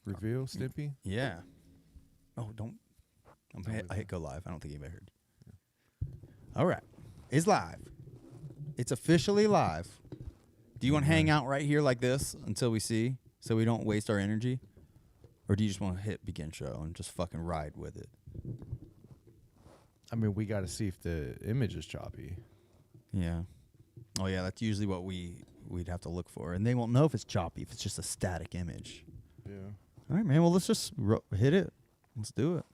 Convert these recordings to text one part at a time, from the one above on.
reveal, Snippy? Yeah. Oh, don't. I hit go live. I don't think anybody heard. All right. It's live. It's officially live. Do you want to hang out right here like this until we see, so we don't waste our energy? Or do you just want to hit begin show and just fucking ride with it? I mean, we got to see if the image is choppy. Yeah. Oh, yeah, that's usually what we'd have to look for. And they won't know if it's choppy, if it's just a static image. Yeah. All right, man. Well, let's just hit it. Let's do it.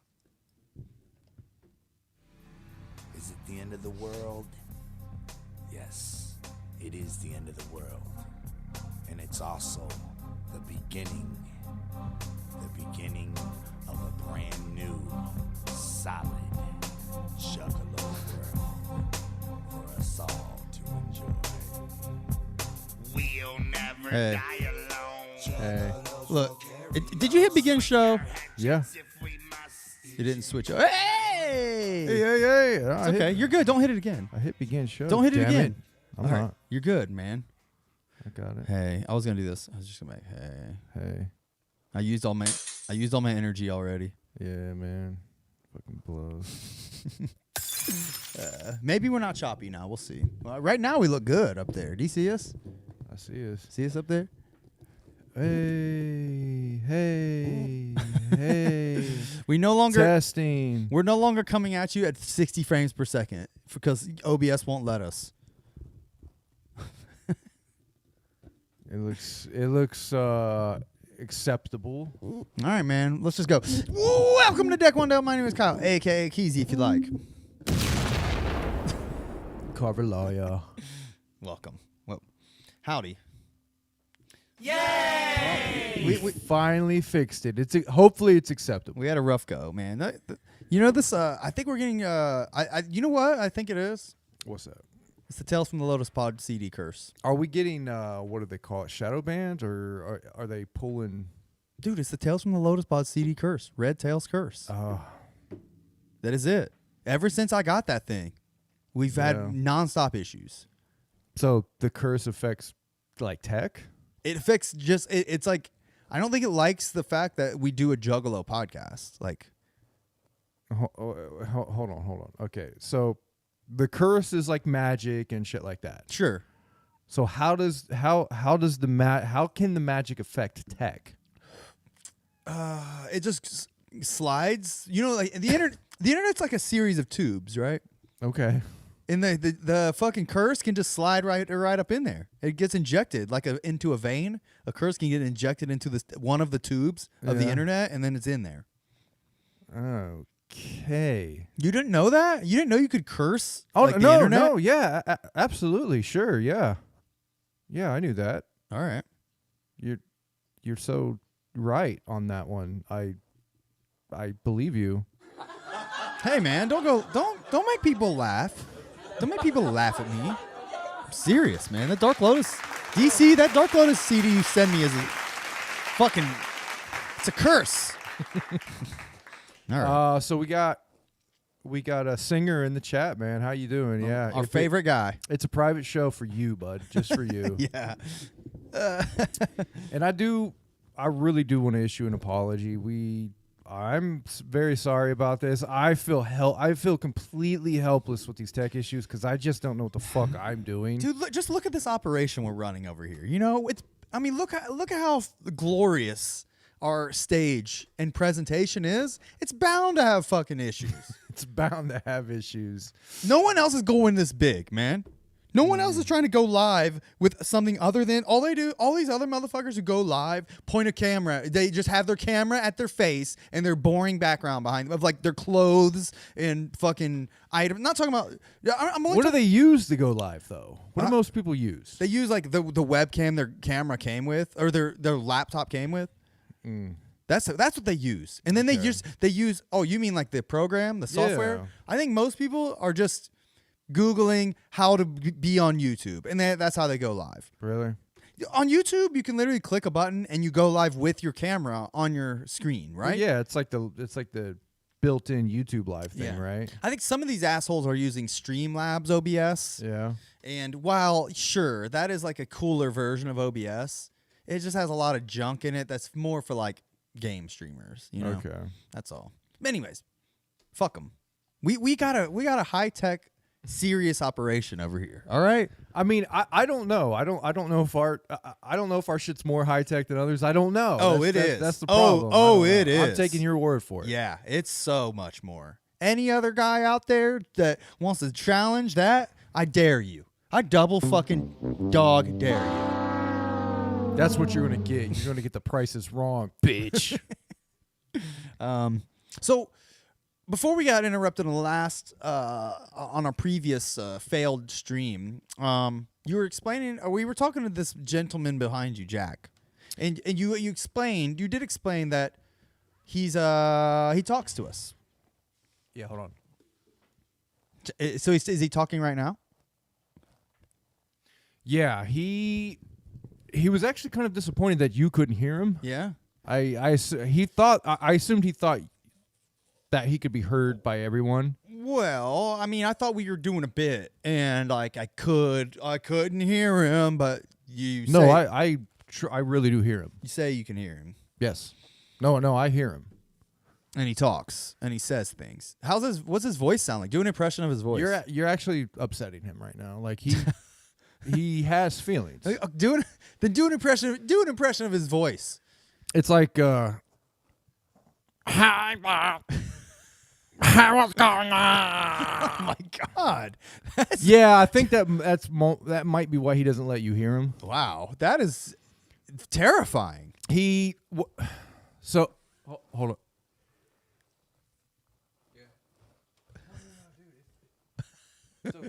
Is it the end of the world? Yes, it is the end of the world. And it's also the beginning of a brand new, solid Juggalo world for us all to enjoy. We'll never die alone. Hey. Look, did you hit begin show? Yeah. You didn't switch. Hey! Hey. It's okay. You're good. Don't hit it again. I hit begin show. Don't hit it Damn again. I'm All not. right. You're good, man. I got it. Hey, I was gonna do this. I was just gonna make Hey. I used all my energy already. Yeah, man. Fucking blows. Maybe we're not choppy now. We'll see. Well, right now we look good up there. Do you see us? I see us. See us up there? Hey. We no longer Testing. We're no longer coming at you at 60 frames per second because OBS won't let us. It looks acceptable. All right, man. Let's just go. Welcome to Deck One Del. My name is Kyle, a.k.a. Keezy, if you like. Carver lawyer. Welcome. Well, howdy. We finally fixed it. Hopefully it's acceptable. We had a rough go, man. You know this. I think we're getting. You know what? I think it is. What's that? It's the Tales from the Lotus Pod CD curse. Are we getting what do they call it? Shadow bans, or are they pulling? Dude, it's the Tales from the Lotus Pod CD curse. Red Tails curse. That is it. Ever since I got that thing, we've had nonstop issues. So the curse affects like tech. It affects just. It's like I don't think it likes the fact that we do a Juggalo podcast. Like, hold on. Okay, so the curse is like magic and shit like that. sure. So how can the magic affect tech? It just slides. You know, like the internet. The internet's like a series of tubes, right? Okay. And the fucking curse can just slide right up in there. It gets injected like into a vein. A curse can get injected into one of the tubes of the internet, and then it's in there. Okay. You didn't know that? You didn't know you could curse? Oh like the no, internet? no, yeah, absolutely, sure, yeah, I knew that. All right. You're so right on that one. I believe you. Hey man, don't make people laugh. Don't make people laugh at me. I'm serious, man. That Dark Lotus DC, that Dark Lotus CD you send me is it's a curse. All right. So we got a singer in the chat, man. How you doing? Yeah. Our favorite guy. It's a private show for you, bud. Just for you. Yeah. And I really do want to issue an apology. I'm very sorry about this. I feel completely helpless with these tech issues because I just don't know what the fuck I'm doing. Dude, just look at this operation we're running over here. You know, look at how glorious our stage and presentation is. It's bound to have fucking issues. It's bound to have issues. No one else is going this big, man. No one else is trying to go live with something other than all these other motherfuckers who go live, point a camera. They just have their camera at their face and their boring background behind them of like their clothes and fucking items. Not talking about. What do they use to go live though? What do most people use? They use like the webcam their camera came with or their laptop came with. That's what they use. And then they use. Oh, you mean like the program, the software? Yeah. I think most people are just Googling how to be on YouTube, and that's how they go live. Really? On YouTube, you can literally click a button and you go live with your camera on your screen, right? Well, yeah, it's like the built-in YouTube live thing, right? I think some of these assholes are using Streamlabs OBS. Yeah. And while sure that is like a cooler version of OBS, It just has a lot of junk in it. That's more for like game streamers. You know. Okay. That's all. Anyways, fuck them. We got a high tech, serious operation over here. All right. I mean, I don't know. I don't know if our shit's more high tech than others. I don't know. Oh, That's, it is. That's the problem. It is. I'm taking your word for it. Yeah, it's so much more. Any other guy out there that wants to challenge that, I dare you. I double fucking dog dare you. That's what you're gonna get. You're gonna get the prices wrong, bitch. So before we got interrupted on the last on our previous failed stream, you were explaining, or we were talking to this gentleman behind you, Jack, and you did explain that he talks to us. Yeah, hold on. So is he talking right now? Yeah, he was actually kind of disappointed that you couldn't hear him. Yeah. I assumed he thought that he could be heard by everyone. Well, I mean, I thought we were doing a bit, and like I couldn't hear him, but you No, say, I really do hear him. you say you can hear him, Yes. No, I hear him. and he talks and he says things. What's his voice sound like? Do an impression of his voice. You're actually upsetting him right now. Like he has feelings. Do an impression of his voice. It's like hi Bob. Hi, what's going on? Oh my God. Yeah, I think that might be why he doesn't let you hear him. Wow. That is terrifying. So hold on.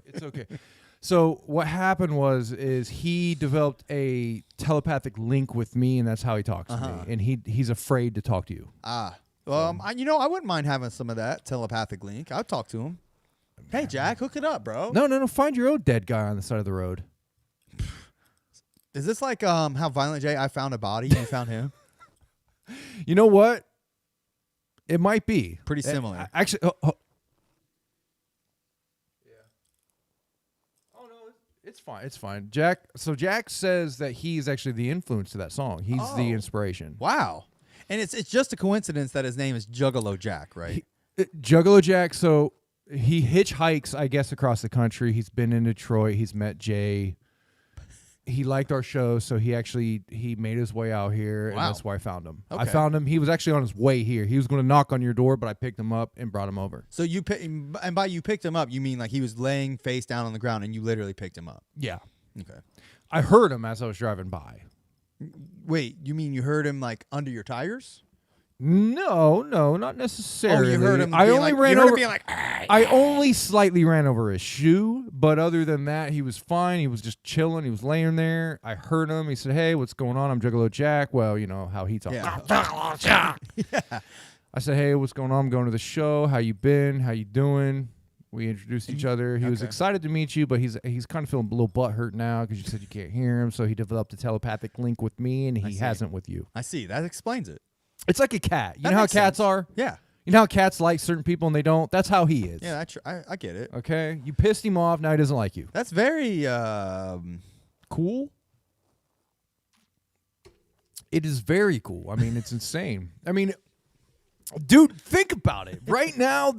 It's okay. So what happened is he developed a telepathic link with me, and that's how he talks to me. And he's afraid to talk to you. I wouldn't mind having some of that telepathic link. I'd talk to him. Hey, Jack, hook it up, bro. No. Find your own dead guy on the side of the road. Is this like how Violent J, I found a body, you found him? You know what? It might be Pretty similar. Actually, it's fine. It's fine. Jack says that he's actually the influence to that song. He's the inspiration. Wow. And it's just a coincidence that his name is Juggalo Jack, right? Juggalo Jack. So he hitchhikes, I guess, across the country. He's been in Detroit. He's met Jay. He liked our show, so he made his way out here, and that's why I found him. Okay. I found him. He was actually on his way here. He was going to knock on your door, but I picked him up and brought him over. So and by you picked him up, you mean like he was laying face down on the ground and you literally picked him up? Yeah. Okay. I heard him as I was driving by. Wait, you mean you heard him like under your tires? No, not necessarily. Oh, you heard him. I only ran over. Being like, I only slightly ran over his shoe, but other than that, he was fine. He was just chilling. He was laying there. I heard him. He said, "Hey, what's going on? I'm Juggalo Jack." Well, you know how he talks. Yeah. Juggalo Jack. Yeah. I said, "Hey, what's going on? I'm going to the show. How you been? How you doing?" We introduced each other. He was excited to meet you, but he's kind of feeling a little butthurt now because you said you can't hear him. So he developed a telepathic link with me, and he hasn't with you. I see. That explains it. It's like a cat. You That know how makes cats sense. are? Yeah. You know how cats like certain people and they don't? That's how he is. Yeah, I get it. Okay? You pissed him off. Now he doesn't like you. That's very Cool? It is very cool. I mean, it's insane. I mean, dude, think about it. Right now,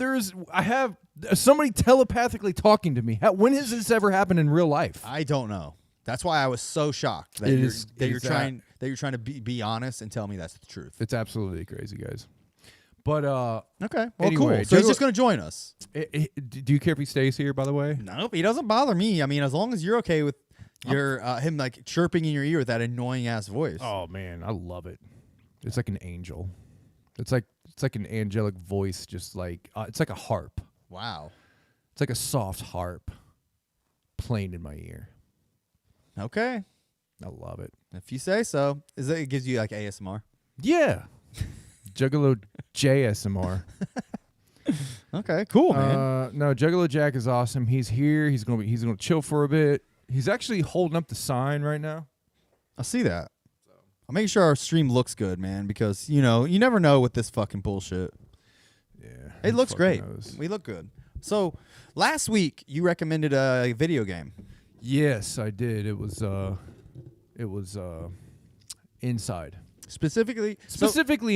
I have somebody telepathically talking to me. When has this ever happened in real life? I don't know. That's why I was so shocked that you're trying to be honest and tell me that's the truth. It's absolutely crazy, guys. But Okay. Well, anyway, cool. So he's just going to join us. Do you care if he stays here, by the way? Nope. He doesn't bother me. I mean, as long as you're okay with your him like chirping in your ear with that annoying ass voice. Oh man, I love it. It's like an angel. It's like an angelic voice, just like it's like a harp. Wow. It's like a soft harp playing in my ear. Okay. I love it. If you say so. It gives you like ASMR? Yeah. Juggalo JSMR. Okay, cool, man. No, Juggalo Jack is awesome. He's here. He's gonna chill for a bit. He's actually holding up the sign right now. I see that. I'm making sure our stream looks good, man, because you never know with this fucking bullshit. Yeah. It looks great. Knows. We look good. So last week you recommended a video game. Yes, I did. It was Inside. Specifically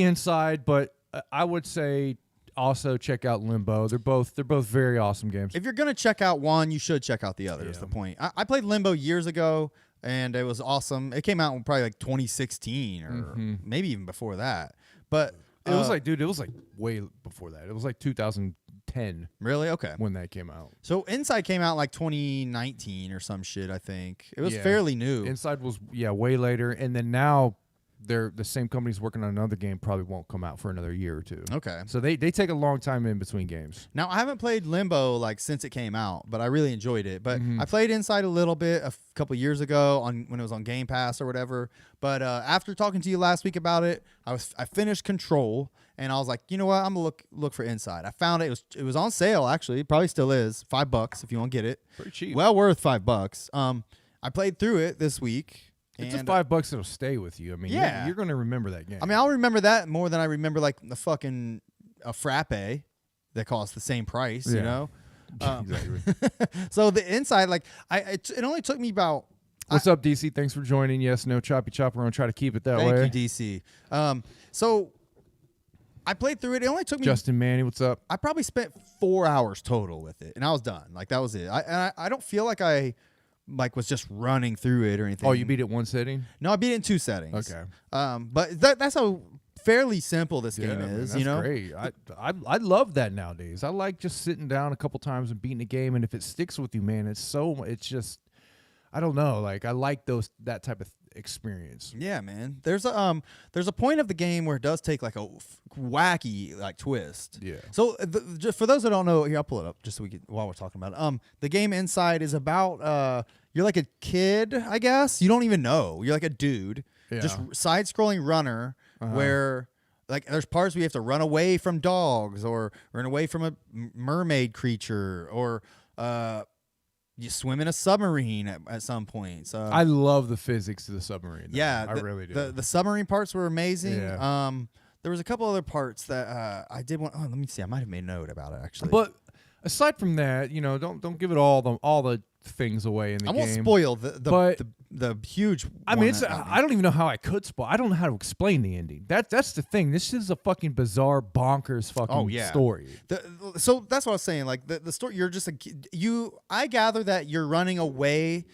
Inside, but I would say also check out Limbo. They're both very awesome games. If you're gonna check out one, you should check out the other. Is the point. I played Limbo years ago, and it was awesome. It came out in probably like 2016 or maybe even before that. But it was like, dude, it was like way before that. It was like 2010. Really? Okay. When that came out. So Inside came out like 2019 or some shit, I think. It was fairly new. Inside was way later, and then now the same company's working on another game, probably won't come out for another year or two. Okay. So they take a long time in between games. Now, I haven't played Limbo like since it came out, but I really enjoyed it. But I played Inside a little bit a couple years ago when it was on Game Pass or whatever. But after talking to you last week about it, I finished Control, and I was like, you know what? I'm gonna look for Inside. I found it. It was on sale actually. It probably still is. $5 if you want to get it. Pretty cheap. Well worth $5. I played through it this week. It's just $5 that'll stay with you. I mean, you're going to remember that game. I mean, I'll remember that more than I remember like the fucking a frappe that costs the same price. You know. Exactly. So the Inside, like, it only took me about. What's up, DC? Thanks for joining. Yes, no, choppy chop. We're going to try to keep it that way. Thank you, DC. So I played through it. It only took me. Justin Manny, what's up? I probably spent 4 hours total with it, and I was done. Like that was it. I don't feel like I was just running through it or anything. Oh, you beat it one sitting? No, I beat it in 2 settings. Okay. But that's how fairly simple this game is. Man, that's great. I love that nowadays. I like just sitting down a couple times and beating a game, and if it sticks with you, man, it's just I don't know. Like I like that type of experience. Yeah, man. There's a point of the game where it does take like a wacky like twist. Yeah. So just for those that don't know, here I'll pull it up just so we can while we're talking about it. The game Inside is about you're like a kid, I guess. You don't even know. You're like a dude, just side-scrolling runner where like there's parts where you have to run away from dogs or run away from a mermaid creature or you swim in a submarine at some points. I love the physics of the submarine. Though. Yeah, I really do. The submarine parts were amazing. Yeah. There was a couple other parts that I did want. Oh, let me see. I might have made a note about it actually. But aside from that, don't give it all the things away in the game. I won't spoil the huge. I mean, I don't even know how I could spoil. I don't know how to explain the ending. That's the thing. This is a fucking bizarre, bonkers fucking story. So that's what I was saying. Like the story, you're just I gather that you're running away.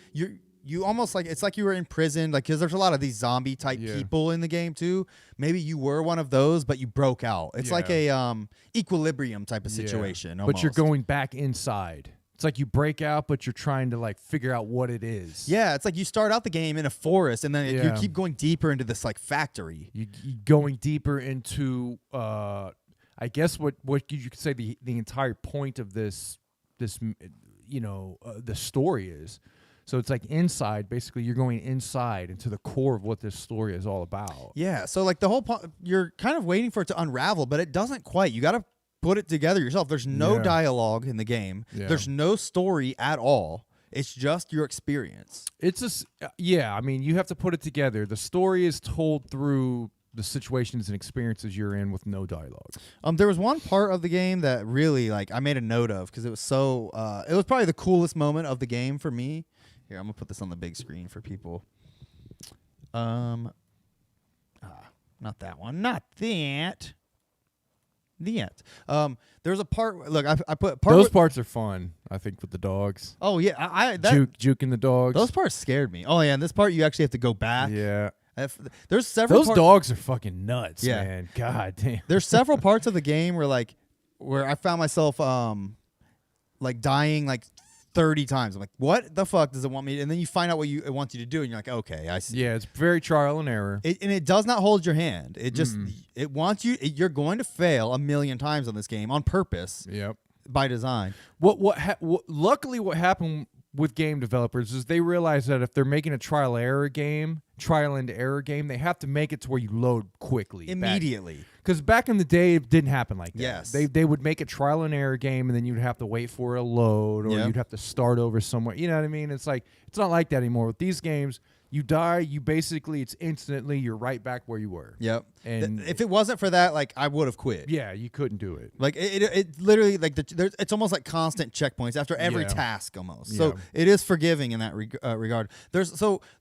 You almost like it's like you were in prison, like because there's a lot of these zombie type people in the game too. Maybe you were one of those, but you broke out. It's like a equilibrium type of situation. Almost. But you're going back inside. It's like you break out, but you're trying to like figure out what it is. Yeah, it's like you start out the game in a forest, and then you keep going deeper into this like factory. You going deeper into, I guess what you could say the entire point of this the story is. So it's like inside. Basically, you're going inside into the core of what this story is all about. Yeah. So like the whole you're kind of waiting for it to unravel, but it doesn't quite. You got to put it together yourself. There's no dialogue in the game. Yeah. There's no story at all. It's just your experience. It's I mean, you have to put it together. The story is told through the situations and experiences you're in with no dialogue. There was one part of the game that really like I made a note of because it was so it was probably the coolest moment of the game for me. Here, I'm gonna put this on the big screen for people. Not that one. Not that. The end. There's a part. Look, I put part. Those parts are fun. I think with the dogs. Oh yeah, juking the dogs. Those parts scared me. Oh yeah, and this part you actually have to go back. Yeah. There's several. Those dogs are fucking nuts, man. God damn. There's several parts of the game where I found myself like dying like 30 times. I'm like, what the fuck does it want me to? And then you find out what it wants you to do, and you're like, okay, I see. Yeah, it's very trial and error. And it does not hold your hand. It just it wants you. You're going to fail 1,000,000 times on this game on purpose. Yep. By design. Luckily, what happened with game developers is they realize that if they're making a trial and error game, they have to make it to where you load quickly immediately. Because back in the day, it didn't happen like that. Yes. They would make a trial and error game, and then you'd have to wait for it to load, or you'd have to start over somewhere. You know what I mean? It's like it's not like that anymore with these games. You die, you basically, it's instantly, you're right back where you were. Yep. And if it wasn't for that, like I would have quit. yeah, you couldn't do it. Like it literally like it's almost like constant checkpoints after every task almost. So it is forgiving in that regard. There's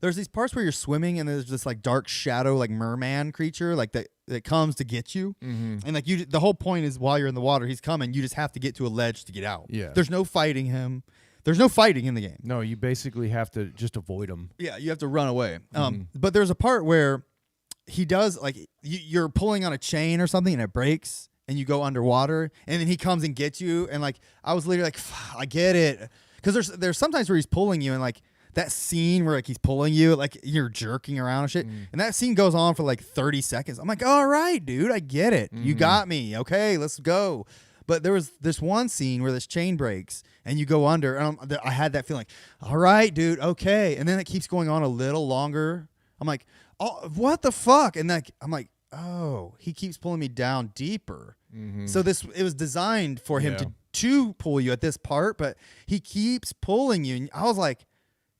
these parts where you're swimming and there's this like dark shadow like merman creature like that comes to get you, and like the whole point is while you're in the water he's coming. You just have to get to a ledge to get out. Yeah. There's no fighting him. There's no fighting in the game. No, you basically have to just avoid them. Yeah, you have to run away. But there's a part where he does like you're pulling on a chain or something and it breaks and you go underwater and then he comes and gets you and like I was literally like I get it because there's sometimes where he's pulling you and like that scene where like he's pulling you like you're jerking around and shit and that scene goes on for like 30 seconds. I'm like, all right, dude, I get it. You got me. Okay, let's go. But there was this one scene where this chain breaks and you go under. And I had that feeling like, all right, dude, okay. And then it keeps going on a little longer. I'm like, oh, what the fuck? And like, I'm like, oh, he keeps pulling me down deeper. So it was designed for him to pull you at this part, but he keeps pulling you. And I was like,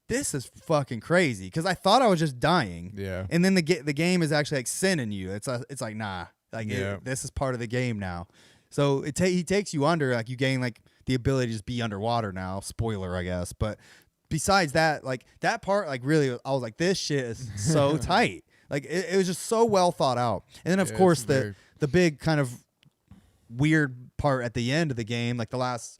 this is fucking crazy because I thought I was just dying. Yeah. And then the game is actually like sending you. It's like, nah, like this is part of the game now. So he takes you under, like you gain like the ability to just be underwater now. Spoiler, I guess. But besides that, like that part, like really, I was like, this shit is so tight. Like it was just so well thought out. And then of course the big kind of weird part at the end of the game, like the last,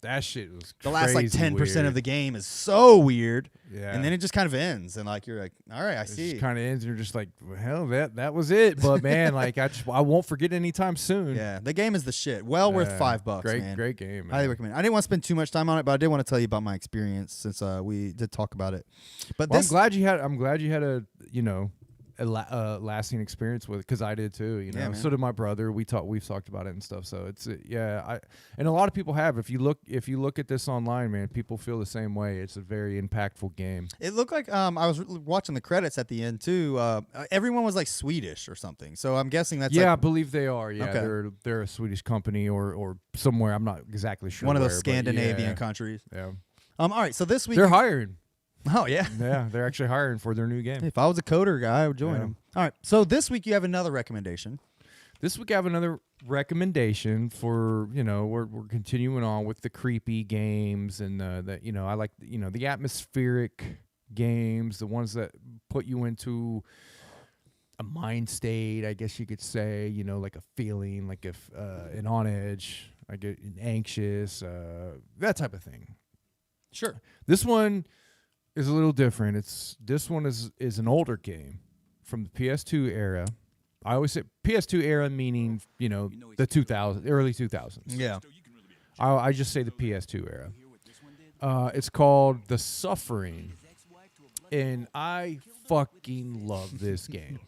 that shit was the last like 10% weird. of the game is so weird. Yeah. And then it just kind of ends, and like you're like, all right, I see. It just kind of ends, and you're just like, well, hell, that was it. But man, like I won't forget anytime soon. Yeah, the game is the shit. Well worth $5, man. Great game. Man. Highly recommend. I didn't want to spend too much time on it, but I did want to tell you about my experience since we did talk about it. But I'm glad you had a a lasting experience with it because I did too. Yeah, so did my brother. We've talked about it and stuff. So it's and a lot of people have. If you look at this online, man, people feel the same way. It's a very impactful game. It looked like I was watching the credits at the end too. Everyone was like Swedish or something. So I'm guessing that's I believe they are. Yeah, okay. they're a Swedish company or somewhere. I'm not exactly sure. One of those Scandinavian countries. Yeah. All right. So this week they're hiring. Oh, yeah. Yeah, they're actually hiring for their new game. If I was a coder guy, I would join them. All right. So this week you have another recommendation. This week I have another recommendation for, we're continuing on with the creepy games and I like, the atmospheric games, the ones that put you into a mind state, I guess you could say, like a feeling, like if an on edge, like anxious, that type of thing. Sure. This one is a little different. This one is an older game from the PS2 era. I always say PS2 era meaning, the early 2000s. Yeah. I just say the PS2 era. It's called The Suffering, and I fucking love this game.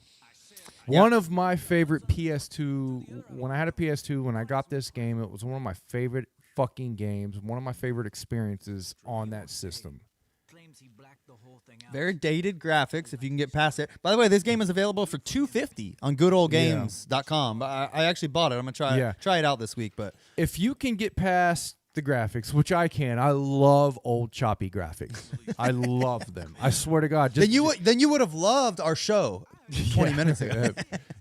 One of my favorite PS2, when I had a PS2, when I got this game, it was one of my favorite fucking games, one of my favorite experiences on that system. Very dated graphics, if you can get past it. By the way, this game is available for $250 on goodoldgames.com. I actually bought it. I'm gonna try it out this week. But if you can get past the graphics, which I can, I love old choppy graphics. I love them. I swear to God. Then you would have loved our show 20 minutes ago.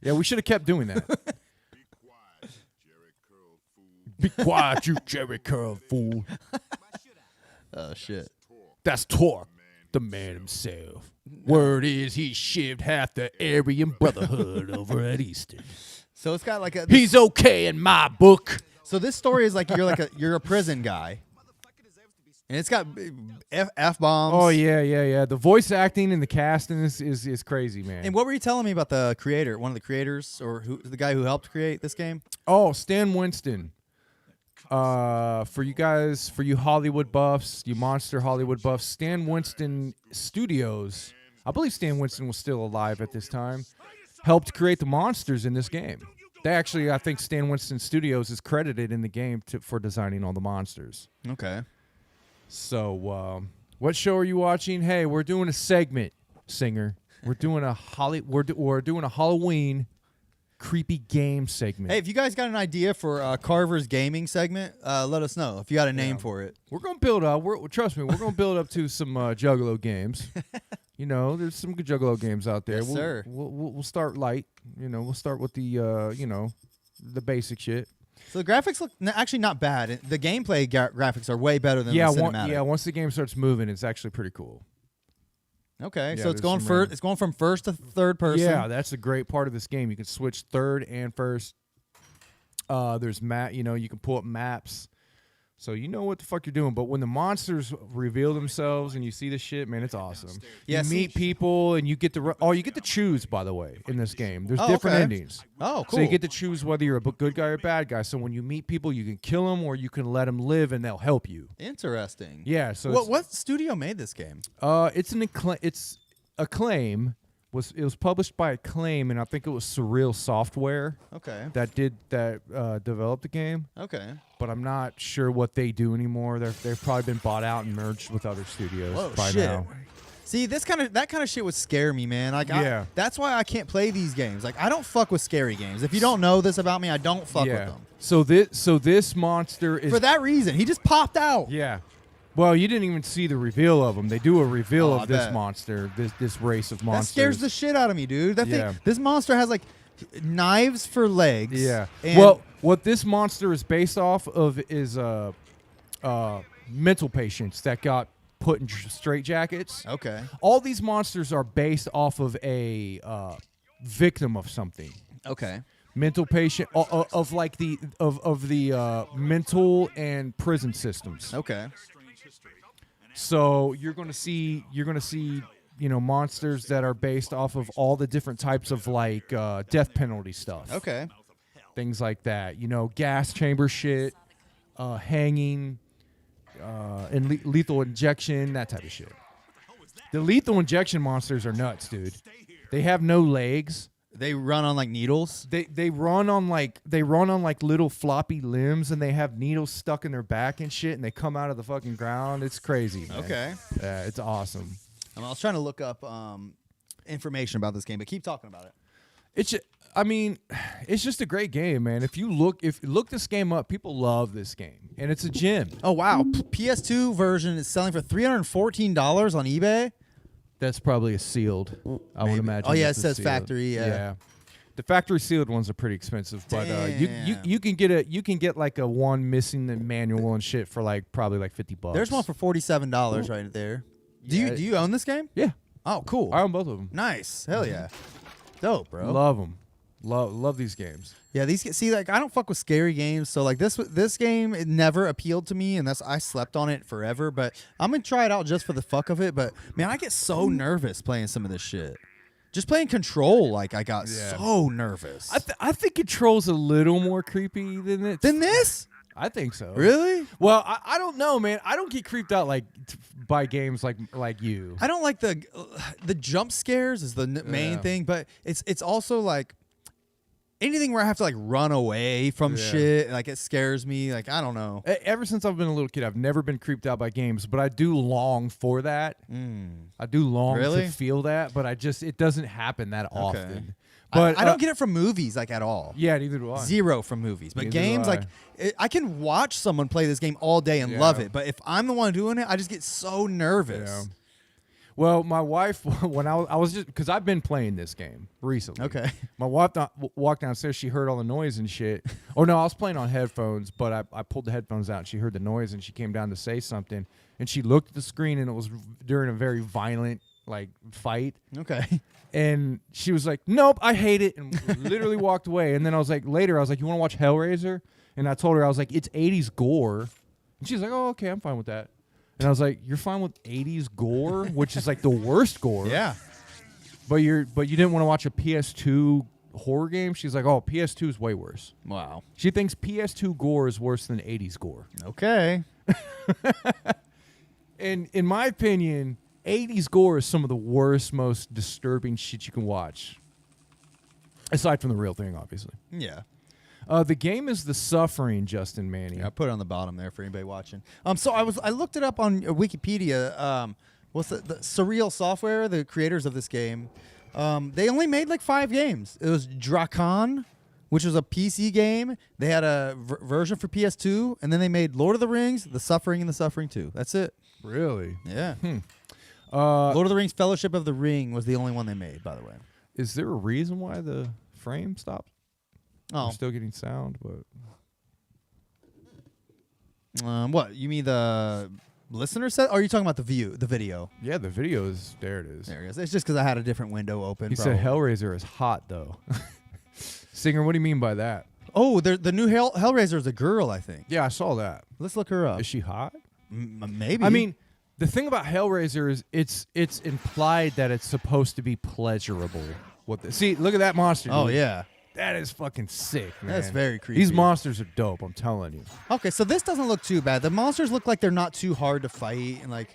Yeah, we should have kept doing that. Be quiet, you Jerry Curl fool. Oh shit. That's Torque, the man himself. Word is he shivved half the Aryan Brotherhood over at Eastern. So it's got like he's okay in my book. So this story is like you're a prison guy, and it's got F bombs. Oh yeah. The voice acting and the casting is crazy, man. And what were you telling me about the creator, one of the creators, or the guy who helped create this game? Oh, Stan Winston. For you Hollywood buffs, you monster Hollywood buffs, Stan Winston Studios, I believe Stan Winston was still alive at this time, helped create the monsters in this game. I think Stan Winston Studios is credited in the game for designing all the monsters. Okay. So, what show are you watching? Hey, we're doing a segment, Singer. We're doing we're doing a Halloween creepy game segment. Hey, if you guys got an idea for Carver's gaming segment, let us know. If you got a name for it, we're gonna build up. Trust me, we're gonna build up to some Juggalo games. You know, there's some good Juggalo games out there. Yes, sir. We'll start light. You know, we'll start with the the basic shit. So the graphics look actually not bad. The gameplay graphics are way better than the cinematic. Once the game starts moving, it's actually pretty cool. Okay, Yeah, so it's there's going some it's going from first to third person. Yeah, that's a great part of this game. You can switch third and first. There's you can pull up maps. So you know what the fuck you're doing. But when the monsters reveal themselves and you see the shit, man, it's awesome. Yeah, you meet people and you get to you get to choose, by the way, in this game. There's Oh, different okay. endings. Oh, cool. So you get to choose whether you're a good guy or a bad guy. So when you meet people, you can kill them or you can let them live and they'll help you. Interesting. Yeah. So What studio made this game? it's Acclaim. It was published by Acclaim, and I think it was Surreal Software Okay. that developed the game. Okay. But I'm not sure what they do anymore. They've probably been bought out and merged with other studios Whoa, by shit. now. See, that kind of shit would scare me, man. Like, Yeah. that's why I can't play these games. Like, I don't fuck with scary games. If you don't know this about me, I don't fuck with them. So this monster is For that reason, he just popped out. Yeah. Well, you didn't even see the reveal of them. They do a reveal I of this bet. monster, this race of That monsters. scares the shit out of me, dude. That Yeah. thing, this monster has like knives for legs. Yeah. And Well, what this monster is based off of is mental patients that got put in straitjackets. okay. All these monsters are based off of a victim of something. Okay. Mental patient of like the mental and prison systems. Okay. So you're gonna see monsters that are based off of all the different types of like death penalty stuff. Okay. Things like that. Gas chamber shit, hanging, and lethal injection, that type of shit. The lethal injection monsters are nuts, dude. They have no legs. They run on like needles. They run on like little floppy limbs, and they have needles stuck in their back and shit, and they come out of the fucking ground. It's crazy, man. Okay. Yeah, it's awesome. I was trying to look up information about this game, but keep talking about it. It's just a great game, man. If you look this game up, people love this game, and it's a gem. Oh wow, PS2 version is selling for $314 on eBay. That's probably a sealed. I would imagine. Oh yeah, it it's a says sealed. factory. Yeah. The factory sealed ones are pretty expensive, but Damn. you can get like a one missing the manual and shit for like probably like $50. There's one for $47 right there. Do you own this game? Yeah, Oh, cool. I own both of them. Nice. Hell yeah. Dope, bro. Love them. Love these games. Yeah, like I don't fuck with scary games, so like this game it never appealed to me, and I slept on it forever. But I'm gonna try it out just for the fuck of it. But man, I get so nervous playing some of this shit. Just playing Control, like I got so nervous. I think Control's a little more creepy than it. Than this? I think so. Really? Well, I don't know, man. I don't get creeped out by games like you. I don't like the jump scares is the main thing, but it's also like anything where I have to like run away from shit, like it scares me. Like I don't know. Ever since I've been a little kid, I've never been creeped out by games, but I do long for that. I do long to feel that, but it doesn't happen that often. But I don't get it from movies like at all. Yeah, neither do I. Zero from movies. But Neither games do I. like I can watch someone play this game all day and love it, but if I'm the one doing it, I just get so nervous. Yeah. Well, my wife, when I was just because I've been playing this game recently. Okay. My wife walked downstairs. She heard all the noise and shit. Oh no, I was playing on headphones, but I pulled the headphones out. And she heard the noise and she came down to say something. And she looked at the screen and it was during a very violent like fight. Okay. And she was like, "Nope, I hate it," and literally walked away. And then I was like, later, I was like, "You want to watch Hellraiser?" And I told her, I was like, "It's 80s gore." And she's like, "Oh, okay, I'm fine with that." And I was like, "You're fine with 80s gore, which is like the worst gore." Yeah. But you didn't want to watch a PS2 horror game? She's like, "Oh, PS2 is way worse." Wow. She thinks PS2 gore is worse than 80s gore. Okay. And in my opinion, 80s gore is some of the worst, most disturbing shit you can watch. Aside from the real thing, obviously. Yeah. The game is The Suffering, Justin Manning. Yeah, I put it on the bottom there for anybody watching. So I looked it up on Wikipedia. What's the Surreal Software, the creators of this game? They only made like 5 games. It was Drakon, which was a PC game. They had a version for PS2, and then they made Lord of the Rings, The Suffering, and The Suffering 2. That's it. Really? Yeah. Lord of the Rings: Fellowship of the Ring was the only one they made, by the way. Is there a reason why the frame stopped? Oh, We're still getting sound, but what you mean the listener set? Or are you talking about the video? yeah, the video is there. It is. There it is. It's just because I had a different window open. He said Hellraiser is hot though. Singer, what do you mean by that? Oh, the new Hellraiser is a girl, I think. Yeah, I saw that. Let's look her up. Is she hot? Maybe. I mean, the thing about Hellraiser is it's implied that it's supposed to be pleasurable. See, look at that monster. Oh dude. yeah. That is fucking sick, man. That's very creepy. These monsters are dope, I'm telling you. Okay, so this doesn't look too bad. The monsters look like they're not too hard to fight, and like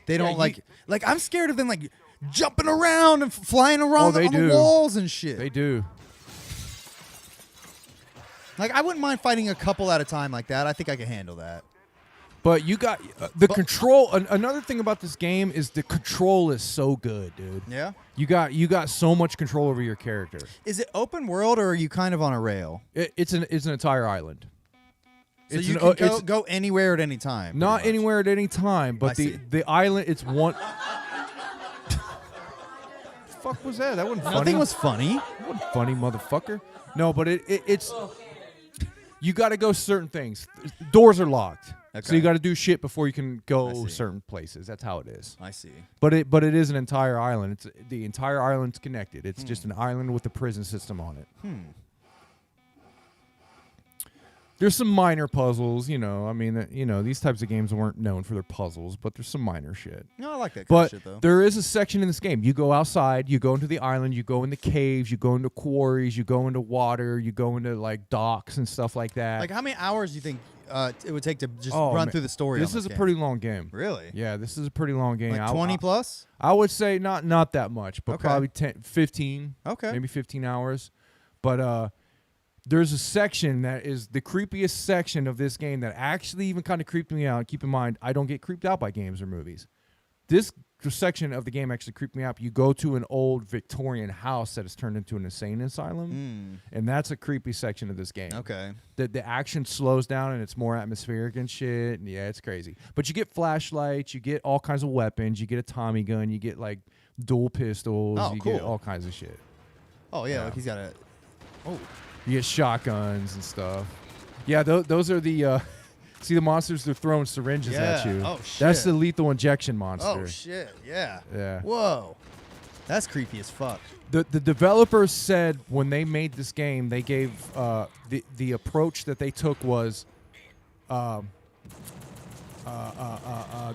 they don't like I'm scared of them like jumping around and flying around on the walls and shit. They do. Like I wouldn't mind fighting a couple at a time like that. I think I can handle that. But you got the control. Another thing about this game is the control is so good, dude. Yeah. You got so much control over your character. Is it open world or are you kind of on a rail? It's an entire island. So you can go anywhere at any time. Not anywhere at any time, but the island. It's one. The fuck was that? That wasn't funny. Nothing was funny. That wasn't funny, motherfucker. No, but it's. You got to go certain things. Doors are locked, so you got to do shit before you can go certain places. That's how it is. I see. But it is an entire island. The entire island's connected. It's just an island with a prison system on it. There's some minor puzzles, I mean, these types of games weren't known for their puzzles, but there's some minor shit. No, I like that kind of shit, though. There is a section in this game. You go outside, you go into the island, you go into caves, you go into quarries, you go into water, you go into, like, docks and stuff like that. Like, how many hours do you think it would take to just run through the story This is a pretty long game. Really? Yeah, this is a pretty long game. Like 20 plus? I would say not that much, but probably 15. Okay. Maybe 15 hours. But there's a section that is the creepiest section of this game that actually even kind of creeped me out. Keep in mind, I don't get creeped out by games or movies. This section of the game actually creeped me out. You go to an old Victorian house that is turned into an insane asylum, and that's a creepy section of this game. Okay. The action slows down and it's more atmospheric and shit, and yeah, it's crazy. But you get flashlights, you get all kinds of weapons, you get a Tommy gun, you get like dual pistols, you get all kinds of shit. Oh yeah, like he's got a. Oh. You get shotguns and stuff. Yeah, those are the. See the monsters? They're throwing syringes at you. Oh shit. That's the lethal injection monster. Oh shit. Yeah. Yeah. Whoa. That's creepy as fuck. The developers said when they made this game, they gave the approach that they took was The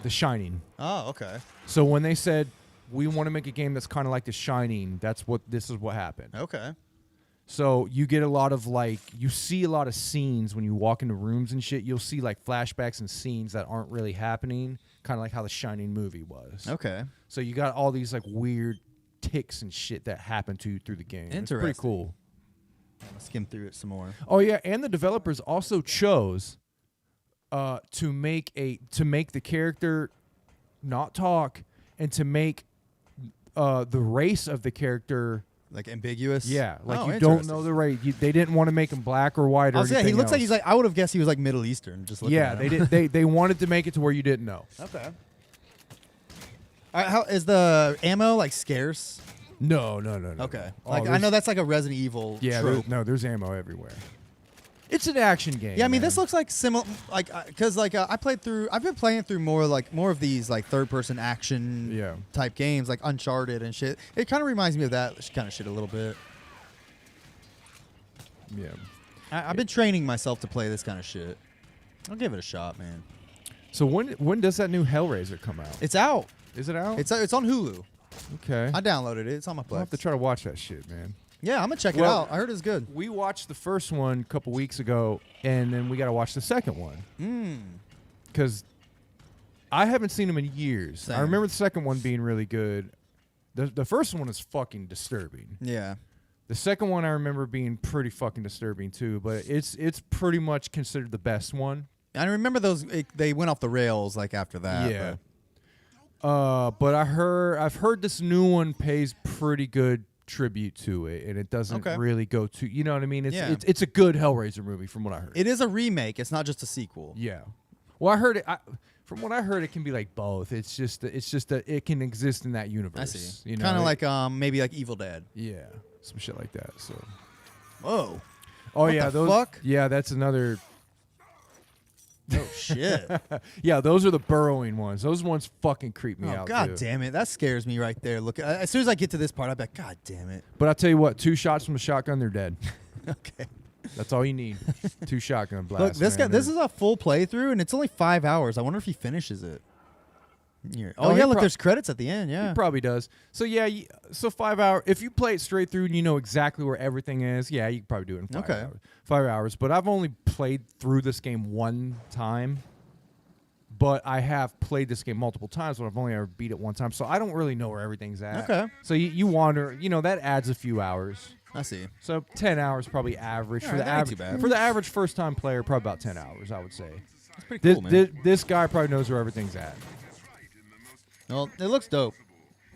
Shining. Oh, okay. So when they said we want to make a game that's kind of like The Shining, this is what happened. Okay. So you get a lot of you see a lot of scenes when you walk into rooms and shit. You'll see like flashbacks and scenes that aren't really happening, kind of like how the Shining movie was. Okay. So you got all these like weird ticks and shit that happen to you through the game. Interesting. It's pretty cool. I'm gonna skim through it some more. Oh yeah, and the developers also chose to make the character not talk and to make the race of the character. Like ambiguous? Yeah, like you don't know the race. They didn't want to make him black or white or anything he looks else. like he's like, I would have guessed he was like Middle Eastern. Just looking at him. They wanted to make it to where you didn't know. Okay. How is the ammo like scarce? No. Okay. Oh, Like I know that's like a Resident Evil trope. There's ammo everywhere. It's an action game. Yeah, I mean man. this looks like similar, like because I've been playing through more of these like third-person action type games like Uncharted and shit. It kind of reminds me of that kind of shit a little bit. Yeah, I've been training myself to play this kind of shit. I'll give it a shot, man. So when does that new Hellraiser come out? It's out. Is it out? It's on Hulu. Okay. I downloaded it. It's on my Plex. I'll have to try to watch that shit, man. Yeah, I'm gonna check it out. I heard it's good. We watched the first one a couple weeks ago, and then we got to watch the second one. Because I haven't seen them in years. Same. I remember the second one being really good. The first one is fucking disturbing. Yeah. The second one I remember being pretty fucking disturbing too, but it's pretty much considered the best one. I remember those. They went off the rails like after that. Yeah. But I've heard this new one pays pretty good tribute to it, and it doesn't really go to, you know what I mean? It's a good Hellraiser movie from what I heard. It is a remake. It's not just a sequel. Yeah. Well, I heard it. From what I heard, it can be like both. It's just that it can exist in that universe. I see. You know, Kind of like maybe like Evil Dead. yeah, some shit like that. So. Whoa. Oh What yeah, the those. fuck? Yeah, that's another. Oh shit. Yeah, those are the burrowing ones. Those ones fucking creep me Oh out. god too. damn it. That scares me right there. Look, as soon as I get to this part, I'm like, god damn it. But I'll tell you what, 2 shots from a shotgun, they're dead. Okay. That's all you need. 2 shotgun blasts. Look, man. this is a full playthrough, and it's only 5 hours. I wonder if he finishes it. Here. Oh, Oh, he yeah, look, prob- there's credits at the end, He yeah. probably does. So yeah, so 5 hours. If you play it straight through and you know exactly where everything is, yeah, you can probably do it in 5 Okay. hours. 5 hours. But I've only played through this game one time. But I have played this game multiple times, but I've only ever beat it one time. So I don't really know where everything's at. Okay. So you wander, that adds a few hours. I see. So 10 hours probably average for Alright, the that ain't too average bad. for the average first time player. Probably about 10 hours, I would say. That's pretty cool, man. This guy probably knows where everything's at. Well, it looks dope.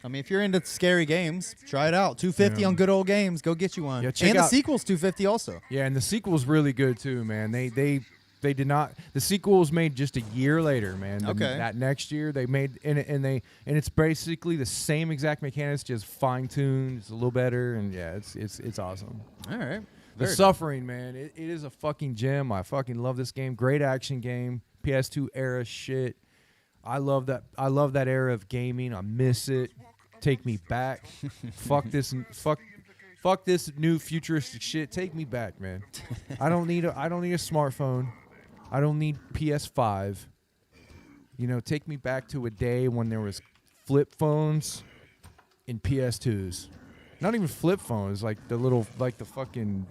I mean, if you're into scary games, try it out. $250 on Good Old Games. Go get you one. Yeah, check and the out- sequel's $250 also. Yeah, and the sequel's really good too, man. They did not. The sequel was made just a year later, man. Okay. That next year they made and it's basically the same exact mechanics, just fine tuned. It's a little better, and yeah, it's awesome. All right. The Suffering, man, it is a fucking gem. I fucking love this game. Great action game. PS2 era shit. I love that. I love that era of gaming. I miss it. Take me back. Fuck this new futuristic shit. Take me back, man. I don't need a smartphone. I don't need PS5. Take me back to a day when there was flip phones and PS2s. Not even flip phones, like the fucking,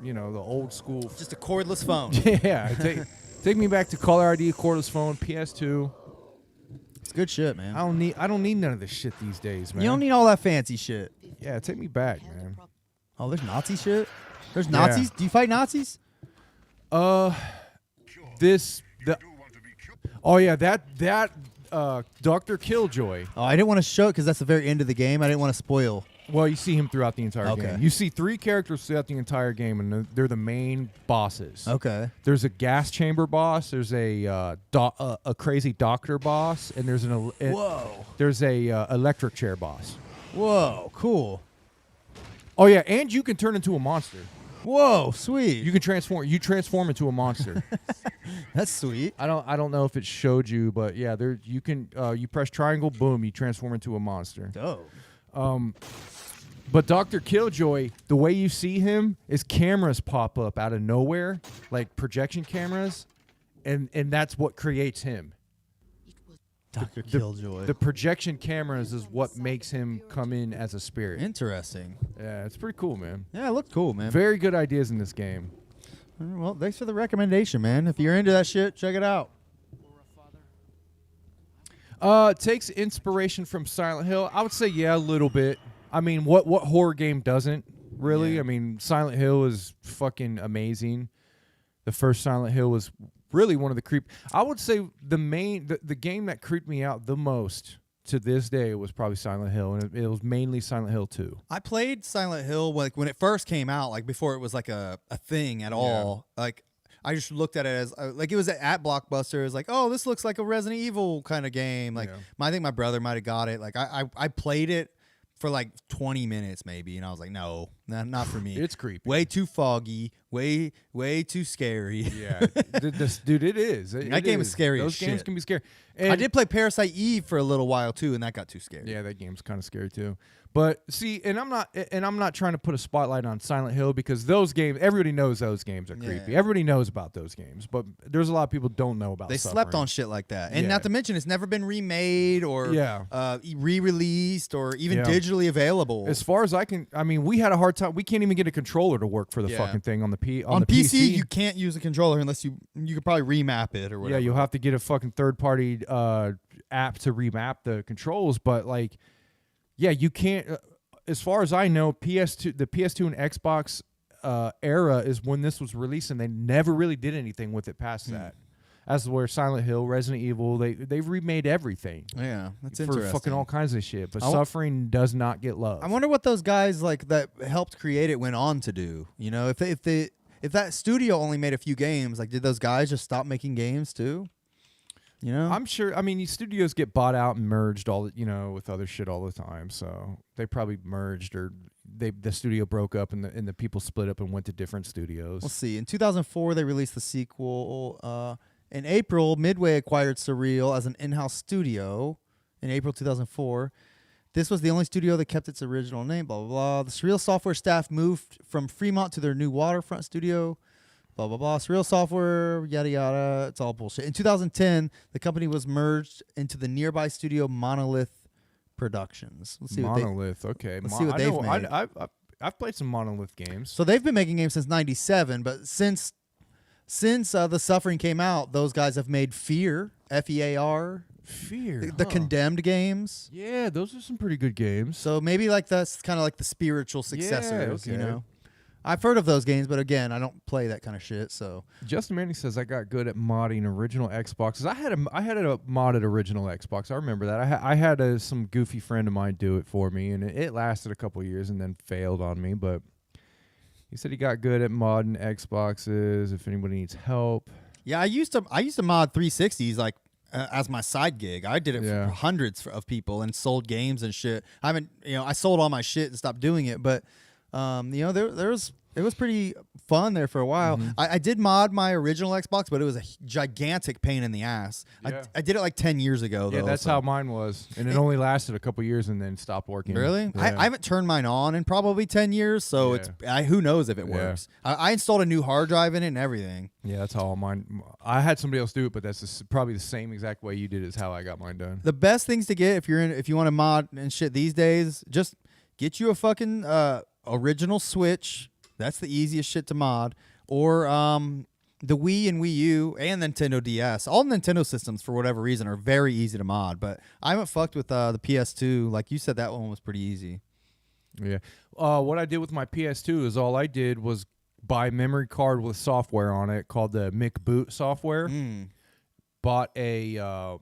the old school. Just a cordless phone. Yeah, take me back to caller ID, cordless phone, PS2. It's good shit, man. I don't need none of this shit these days, man. You don't need all that fancy shit. Yeah, take me back, man. Oh, there's Nazi shit? There's Nazis? Do you fight Nazis? That Dr. Killjoy. Oh, I didn't want to show it because that's the very end of the game. I didn't want to spoil. Well, you see him throughout the entire Okay. game. You see 3 characters throughout the entire game, and they're the main bosses. Okay. There's a gas chamber boss. There's a crazy doctor boss, and there's Whoa. there's a electric chair boss. Whoa, cool. Oh yeah, and you can turn into a monster. Whoa, sweet. You can transform. You transform into a monster. That's sweet. I don't know if it showed you, but yeah, there you can. You press triangle, boom, you transform into a monster. Dope. But Dr. Killjoy, the way you see him is cameras pop up out of nowhere, like projection cameras, and that's what creates him. Dr. Killjoy. The projection cameras is what makes him come in as a spirit. Interesting. Yeah, it's pretty cool, man. Yeah, it looked cool, man. Very good ideas in this game. Well, thanks for the recommendation, man. If you're into that shit, check it out. It takes inspiration from Silent Hill. I would say, yeah, a little bit. I mean, what horror game doesn't, really? Yeah. I mean, Silent Hill is fucking amazing. The first Silent Hill was really one of the creep. I would say the game that creeped me out the most to this day was probably Silent Hill, and it was mainly Silent Hill 2. I played Silent Hill when it first came out, like before it was like a thing at all. Like I just looked at it as like it was at Blockbuster. It was like, oh, this looks like a Resident Evil kind of game. Like I think my brother might have got it. Like I played it for like 20 minutes maybe, and I was like, no, not for me. It's creepy. Way too foggy. Way too scary. Yeah, dude, it is. That game is scary as Those games shit. can be scary. And I did play Parasite Eve for a little while too, and that got too scary. Yeah, that game's kind of scary too. But see, and I'm not trying to put a spotlight on Silent Hill because those games, everybody knows those games are creepy. Yeah. Everybody knows about those games, but there's a lot of people don't know about. They Suffering. slept on shit like that. And Yeah. not to mention, it's never been remade or re-released or even digitally available. As far as I mean, we had a hard time. We can't even get a controller to work for the fucking thing on the on the PC, you can't use a controller unless you could probably remap it or whatever. Yeah, you'll have to get a fucking third-party app to remap the controls. But like, yeah, you can't. As far as I know, the PS2 and Xbox era is when this was released, and they never really did anything with it past that. As where Silent Hill, Resident Evil, they've remade everything. Yeah, that's for interesting. fucking all kinds of shit. But Suffering does not get love. I wonder what those guys like that helped create it went on to do. You know, if that studio only made a few games, like did those guys just stop making games too? You know, I'm sure. I mean, these studios get bought out and merged with other shit all the time. So they probably merged or the studio broke up and the people split up and went to different studios. we'll see. In 2004, they released the sequel. In April, Midway acquired Surreal as an in-house studio. In April 2004, this was the only studio that kept its original name. Blah blah blah. The Surreal software staff moved from Fremont to their new waterfront studio. Blah blah blah. Surreal software, yada yada. It's all bullshit. In 2010, the company was merged into the nearby studio Monolith Productions. Let's see Monolith. Okay. Let's see what they've made. I've played some Monolith games. So they've been making games since '97, but since The Suffering came out, those guys have made Fear, Fear, Fear. the Condemned games. Yeah, those are some pretty good games. So maybe like that's kind of like the spiritual successors, okay. you know. I've heard of those games, but again, I don't play that kind of shit. So Justin Manning says I got good at modding original Xboxes. I had a modded original Xbox. I remember that. I had some goofy friend of mine do it for me, and it lasted a couple years and then failed on me. But he said he got good at modding Xboxes. If anybody needs help, yeah, I used to mod 360s like as my side gig. I did it Yeah. for hundreds of people and sold games and shit. I haven't, I sold all my shit and stopped doing it, but it was pretty fun there for a while. Mm-hmm. I did mod my original Xbox, but it was a gigantic pain in the ass. Yeah. I did it like 10 years ago, though. yeah, that's so. how mine was, and it only lasted a couple years and then stopped working. Really? Yeah. I haven't turned mine on in probably 10 years, so who knows if it Yeah. works. I installed a new hard drive in it and everything. Yeah, that's how mine. I had somebody else do it, but that's probably the same exact way you did is how I got mine done. The best things to get if you want to mod and shit these days, just get you a fucking original Switch. That's the easiest shit to mod. Or the Wii and Wii U and Nintendo DS. All Nintendo systems, for whatever reason, are very easy to mod. But I haven't fucked with the PS2. Like you said, that one was pretty easy. Yeah. What I did with my PS2 is all I did was buy a memory card with software on it called the McBoot software. Bought a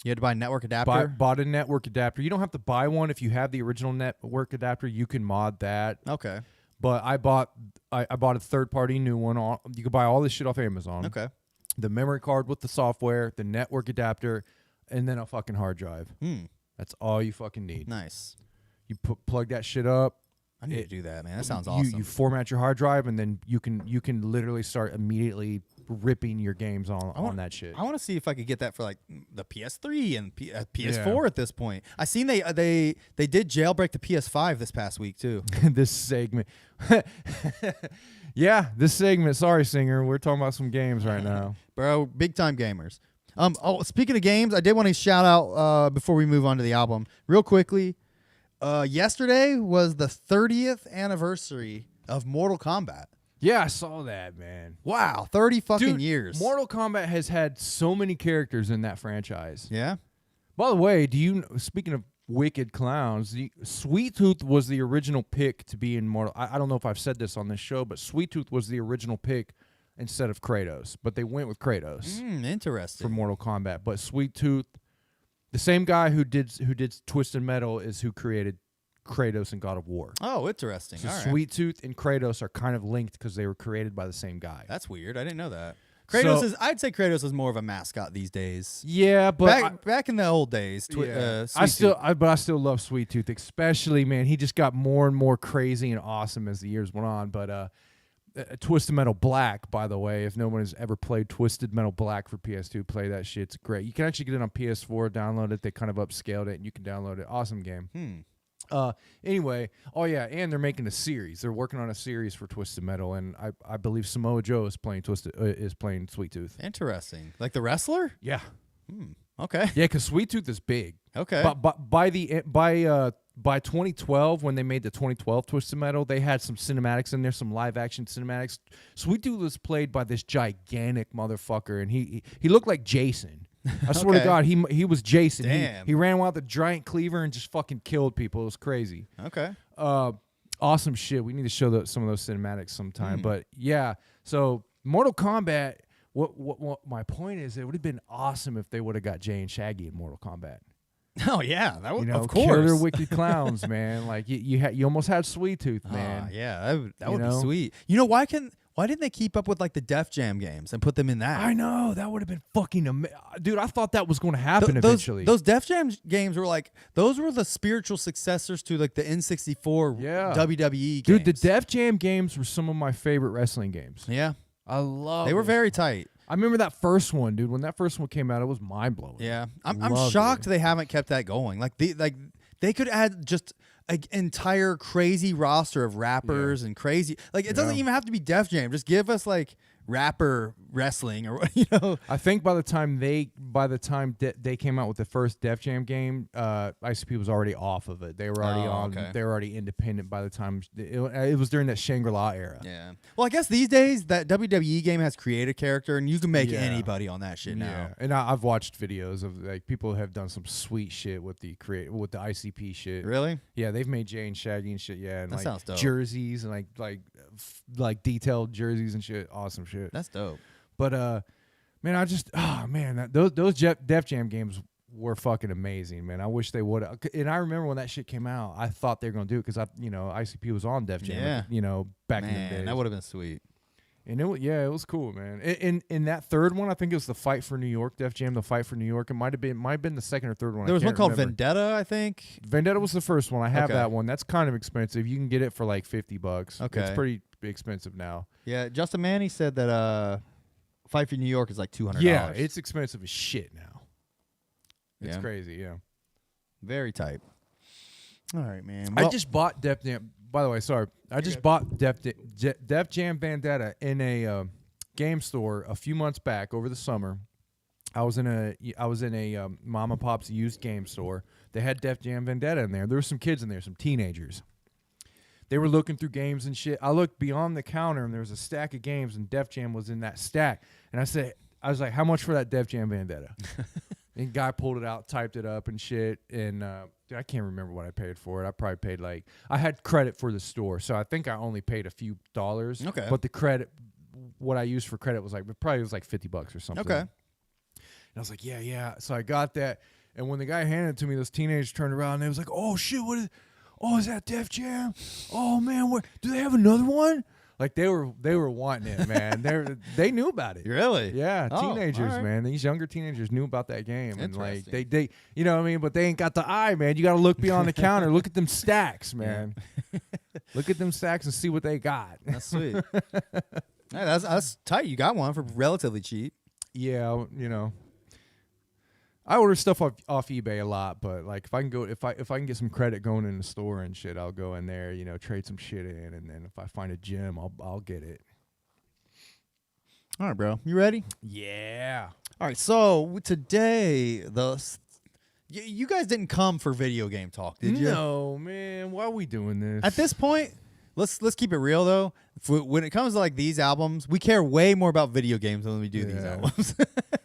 You had to buy a network adapter? bought a network adapter. You don't have to buy one if you have the original network adapter. You can mod that. Okay. But I bought a third-party new one. You can buy all this shit off Amazon. Okay. The memory card with the software, the network adapter, and then a fucking hard drive. That's all you fucking need. Nice. You plug that shit up. I need to do that, man. That sounds awesome. You format your hard drive, and then you can literally start immediately ripping your games on that shit. I want to see if I could get that for like the PS3 and PS4 at this point. I seen they did jailbreak the PS5 this past week too. This segment. Yeah, this segment. Sorry, Singer. We're talking about some games right now. Bro, big time gamers. Speaking of games, I did want to shout out before we move on to the album real quickly. Yesterday was the 30th anniversary of Mortal Kombat. Yeah, I saw that, man. Wow, 30 fucking Dude, years. Mortal Kombat has had so many characters in that franchise. Yeah. By the way, speaking of wicked clowns, Sweet Tooth was the original pick to be in Mortal. I don't know if I've said this on this show, but Sweet Tooth was the original pick instead of Kratos. But they went with Kratos Interesting. for Mortal Kombat. But Sweet Tooth, the same guy who did Twisted Metal is who created Kratos and God of War. Oh, interesting. So All right. Sweet Tooth and Kratos are kind of linked because they were created by the same guy. That's weird. I didn't know that. Kratos I'd say Kratos is more of a mascot these days. Yeah, but Back in the old days, I still love Sweet Tooth, especially, man. He just got more and more crazy and awesome as the years went on. But Twisted Metal Black, by the way, if no one has ever played Twisted Metal Black for PS2, play that shit. It's great. You can actually get it on PS4, download it. They kind of upscaled it, and you can download it. Awesome game. Anyway, and they're making a series. They're working on a series for Twisted Metal, and I believe Samoa Joe is playing Sweet Tooth. Interesting. Like the wrestler? Yeah. Okay. Yeah, because Sweet Tooth is big. Okay. But by 2012, when they made the 2012 Twisted Metal, they had some cinematics in there, some live action cinematics. Sweet Tooth was played by this gigantic motherfucker, and he looked like Jason. I swear to God, he was Jason. Damn. He ran out with a giant cleaver and just fucking killed people. It was crazy. Okay. Awesome shit. We need to show some of those cinematics sometime. But yeah, so Mortal Kombat. What my point is, it would have been awesome if they would have got Jay and Shaggy in Mortal Kombat. Oh yeah, that would of Kill course. their wicked clowns, man. Like you almost had Sweet Tooth, man. Yeah, that would be know? sweet. You know why can Why didn't they keep up with like the Def Jam games and put them in that? I know that would have been fucking amazing, dude. I thought that was going to happen eventually. Those Def Jam games were like those were the spiritual successors to like the N64 WWE games. Dude, the Def Jam games were some of my favorite wrestling games. Yeah, I love. they were those. very tight. I remember that first one, dude. When that first one came out, it was mind blowing. Yeah, I'm shocked they haven't kept that going. Like they could add just an entire crazy roster of rappers and crazy. Like it doesn't even have to be Def Jam. Just give us like rapper wrestling or I think by the time they came out with the first Def Jam game, ICP was already off of it. They were already on. Okay. They were already independent by the time it was during that Shangri-La era. Yeah. Well, I guess these days that WWE game has creative character, and you can make anybody on that shit now. Yeah, and I've watched videos of like people have done some sweet shit with the ICP shit. Really? Yeah, they've made Jay and Shaggy and shit. Yeah, and That like sounds dope. jerseys and like detailed jerseys and shit. Awesome shit. That's dope. But man, those Def Jam games were fucking amazing, man. I wish they would. And I remember when that shit came out, I thought they were gonna do it because ICP was on Def Jam. Yeah. Back in the day. That would have been sweet. And it was cool, man. In that third one, I think it was the Fight for New York, Def Jam, the Fight for New York. It might have been the second or third one. There was I one can't called remember. Vendetta, I think. Vendetta was the first one. I have Okay. that one. That's kind of expensive. You can get it for like $50. Okay. It's pretty expensive now. Yeah, Justin Manny said that Fight for New York is like $200. Yeah, it's expensive as shit now. It's Yeah. crazy, yeah. Very tight. All right, man. I just bought Def Jam. By the way, sorry. I just bought Def Jam Vendetta in a game store a few months back over the summer. I was in a mom and pop's used game store. They had Def Jam Vendetta in there. There were some kids in there, some teenagers. They were looking through games and shit. I looked beyond the counter and there was a stack of games and Def Jam was in that stack. And I was like, how much for that Def Jam Vendetta? And the guy pulled it out, typed it up and shit. And dude, I can't remember what I paid for it. I probably paid I had credit for the store. So I think I only paid a few dollars. Okay. But the credit, what I used for credit was probably was like $50 or something. Okay. And I was like, yeah. So I got that. And when the guy handed it to me, those teenagers turned around and they was like, oh shit, is that Def Jam? Oh man, do they have another one? Like they were wanting it, man. They knew about it. Really? Yeah, Oh, teenagers, all right. man. These younger teenagers knew about that game, and like Interesting. they, you know what I mean. But they ain't got the eye, man. You got to look beyond the counter. Look at them stacks, man. Look at them stacks and see what they got. That's sweet. Hey, that's tight. You got one for relatively cheap. Yeah, I order stuff off eBay a lot, but like if I can get some credit going in the store and shit, I'll go in there, trade some shit in, and then if I find a gem, I'll get it. All right, bro. You ready? Yeah. All right. So today, you guys didn't come for video game talk, did you? No, man. Why are we doing this? At this point, let's keep it real though. When it comes to like these albums, we care way more about video games than we do these Yeah. albums.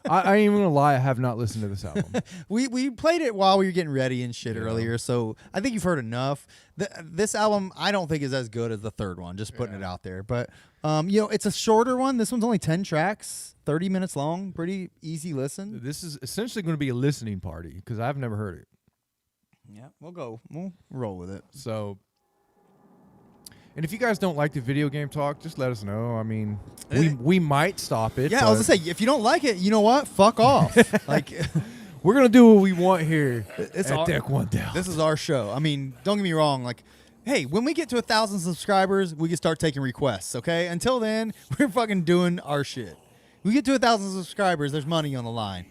I ain't even gonna lie. I have not listened to this album. we played it while we were getting ready and shit earlier, so I think you've heard enough. This album I don't think is as good as the third one. Just putting it out there, but it's a shorter one. This one's only 10 tracks, 30 minutes long. Pretty easy listen. This is essentially going to be a listening party because I've never heard it. Yeah, we'll roll with it. So, and if you guys don't like the video game talk, just let us know. I mean, we might stop it. Yeah, I was gonna say if you don't like it, you know what? Fuck off. Like we're gonna do what we want here It's at our- Deck One Down. this is our show. I mean, don't get me wrong. Like, hey, when we get to 1,000 subscribers, we can start taking requests. Okay. Until then, we're fucking doing our shit. We get to 1,000 subscribers, there's money on the line.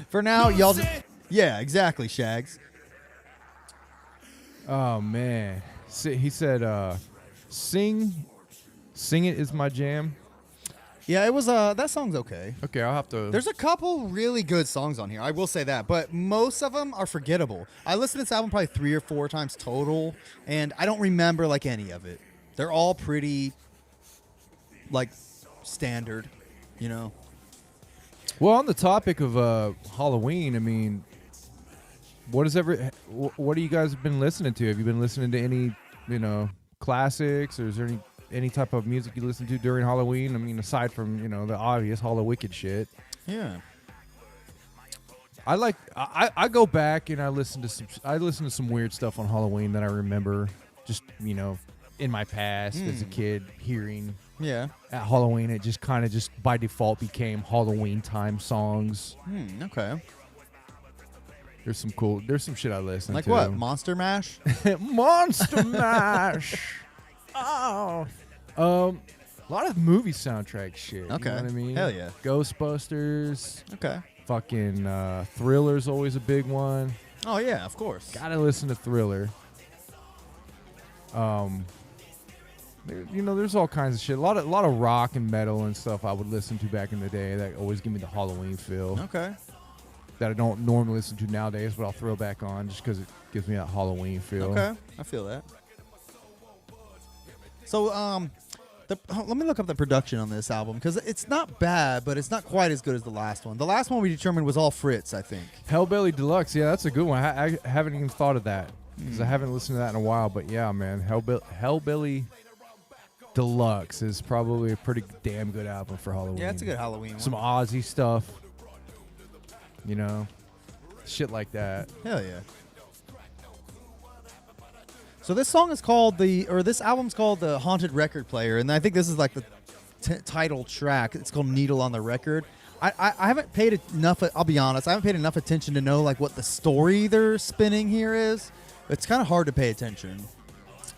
For now, y'all. Yeah, exactly, Shags. Oh man, he said, "Sing It is my jam." Yeah, it was. That song's okay. Okay, I'll have to. There's a couple really good songs on here. I will say that, but most of them are forgettable. I listened to this album probably 3 or 4 times total, and I don't remember like any of it. They're all pretty, like, standard, Well, on the topic of Halloween, I mean, what do you guys been listening to? Have you been listening to any, classics, or is there any type of music you listen to during Halloween? I mean, aside from the obvious Hall of Wicked shit. Yeah. I go back and I listen to some weird stuff on Halloween that I remember. Just in my past as a kid hearing Yeah. at Halloween. It just kind of just by default became Halloween time songs. Okay. There's some shit I listen Like to. what? Monster Mash? Monster Mash. Oh. A lot of movie soundtrack shit. Okay. You know what I mean? Hell yeah. Ghostbusters. Okay. Fucking Thriller's always a big one. Oh yeah, of course. Gotta listen to Thriller. There's all kinds of shit. A lot of rock and metal and stuff I would listen to back in the day that always give me the Halloween feel. Okay. That I don't normally listen to nowadays, but I'll throw back on just because it gives me that Halloween feel. Okay. I feel that. So, let me look up the production on this album because it's not bad, but it's not quite as good as the last one. The last one we determined was all Fritz, I think. Hellbelly Deluxe, yeah, that's a good one. I haven't even thought of that because I haven't listened to that in a while. But yeah, man, Hellbilly Deluxe is probably a pretty damn good album for Halloween. Yeah, it's a good Halloween one. Some Ozzy stuff, shit like that. Hell yeah. So this song is called this album's called The Haunted Record Player, and I think this is like the title track. It's called Needle on the Record. I haven't paid enough, I'll be honest, I haven't paid enough attention to know like what the story they're spinning here is. It's kind of hard to pay attention.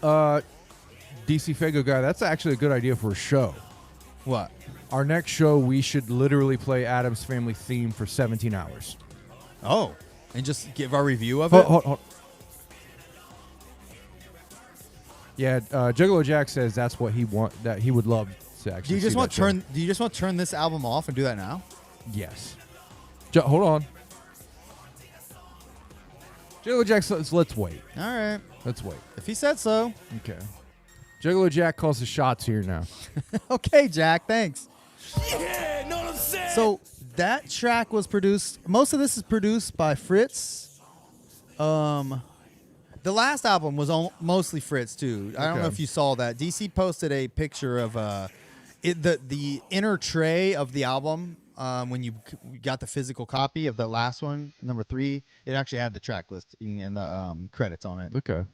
DC Fago guy, that's actually a good idea for a show. What? Our next show, we should literally play Addams Family theme for 17 hours. Oh, and just give our review of it? Hold. Yeah, Juggalo Jack says that's what he would love to actually. Do you just see want that show. Do you just want to turn this album off and do that now? Yes. Hold on. Juggalo Jack says, let's wait. All right. Let's wait. If he said so. Okay. Juggalo Jack calls the shots here now. Okay, Jack. Thanks. Yeah, know what I'm saying? So that track was produced. Most of this is produced by Fritz. The last album was mostly Fritz too. I don't know Okay. if you saw that. DC posted a picture of the inner tray of the album. When you got the physical copy of the last one, number 3, it actually had the track list and the credits on it. Okay.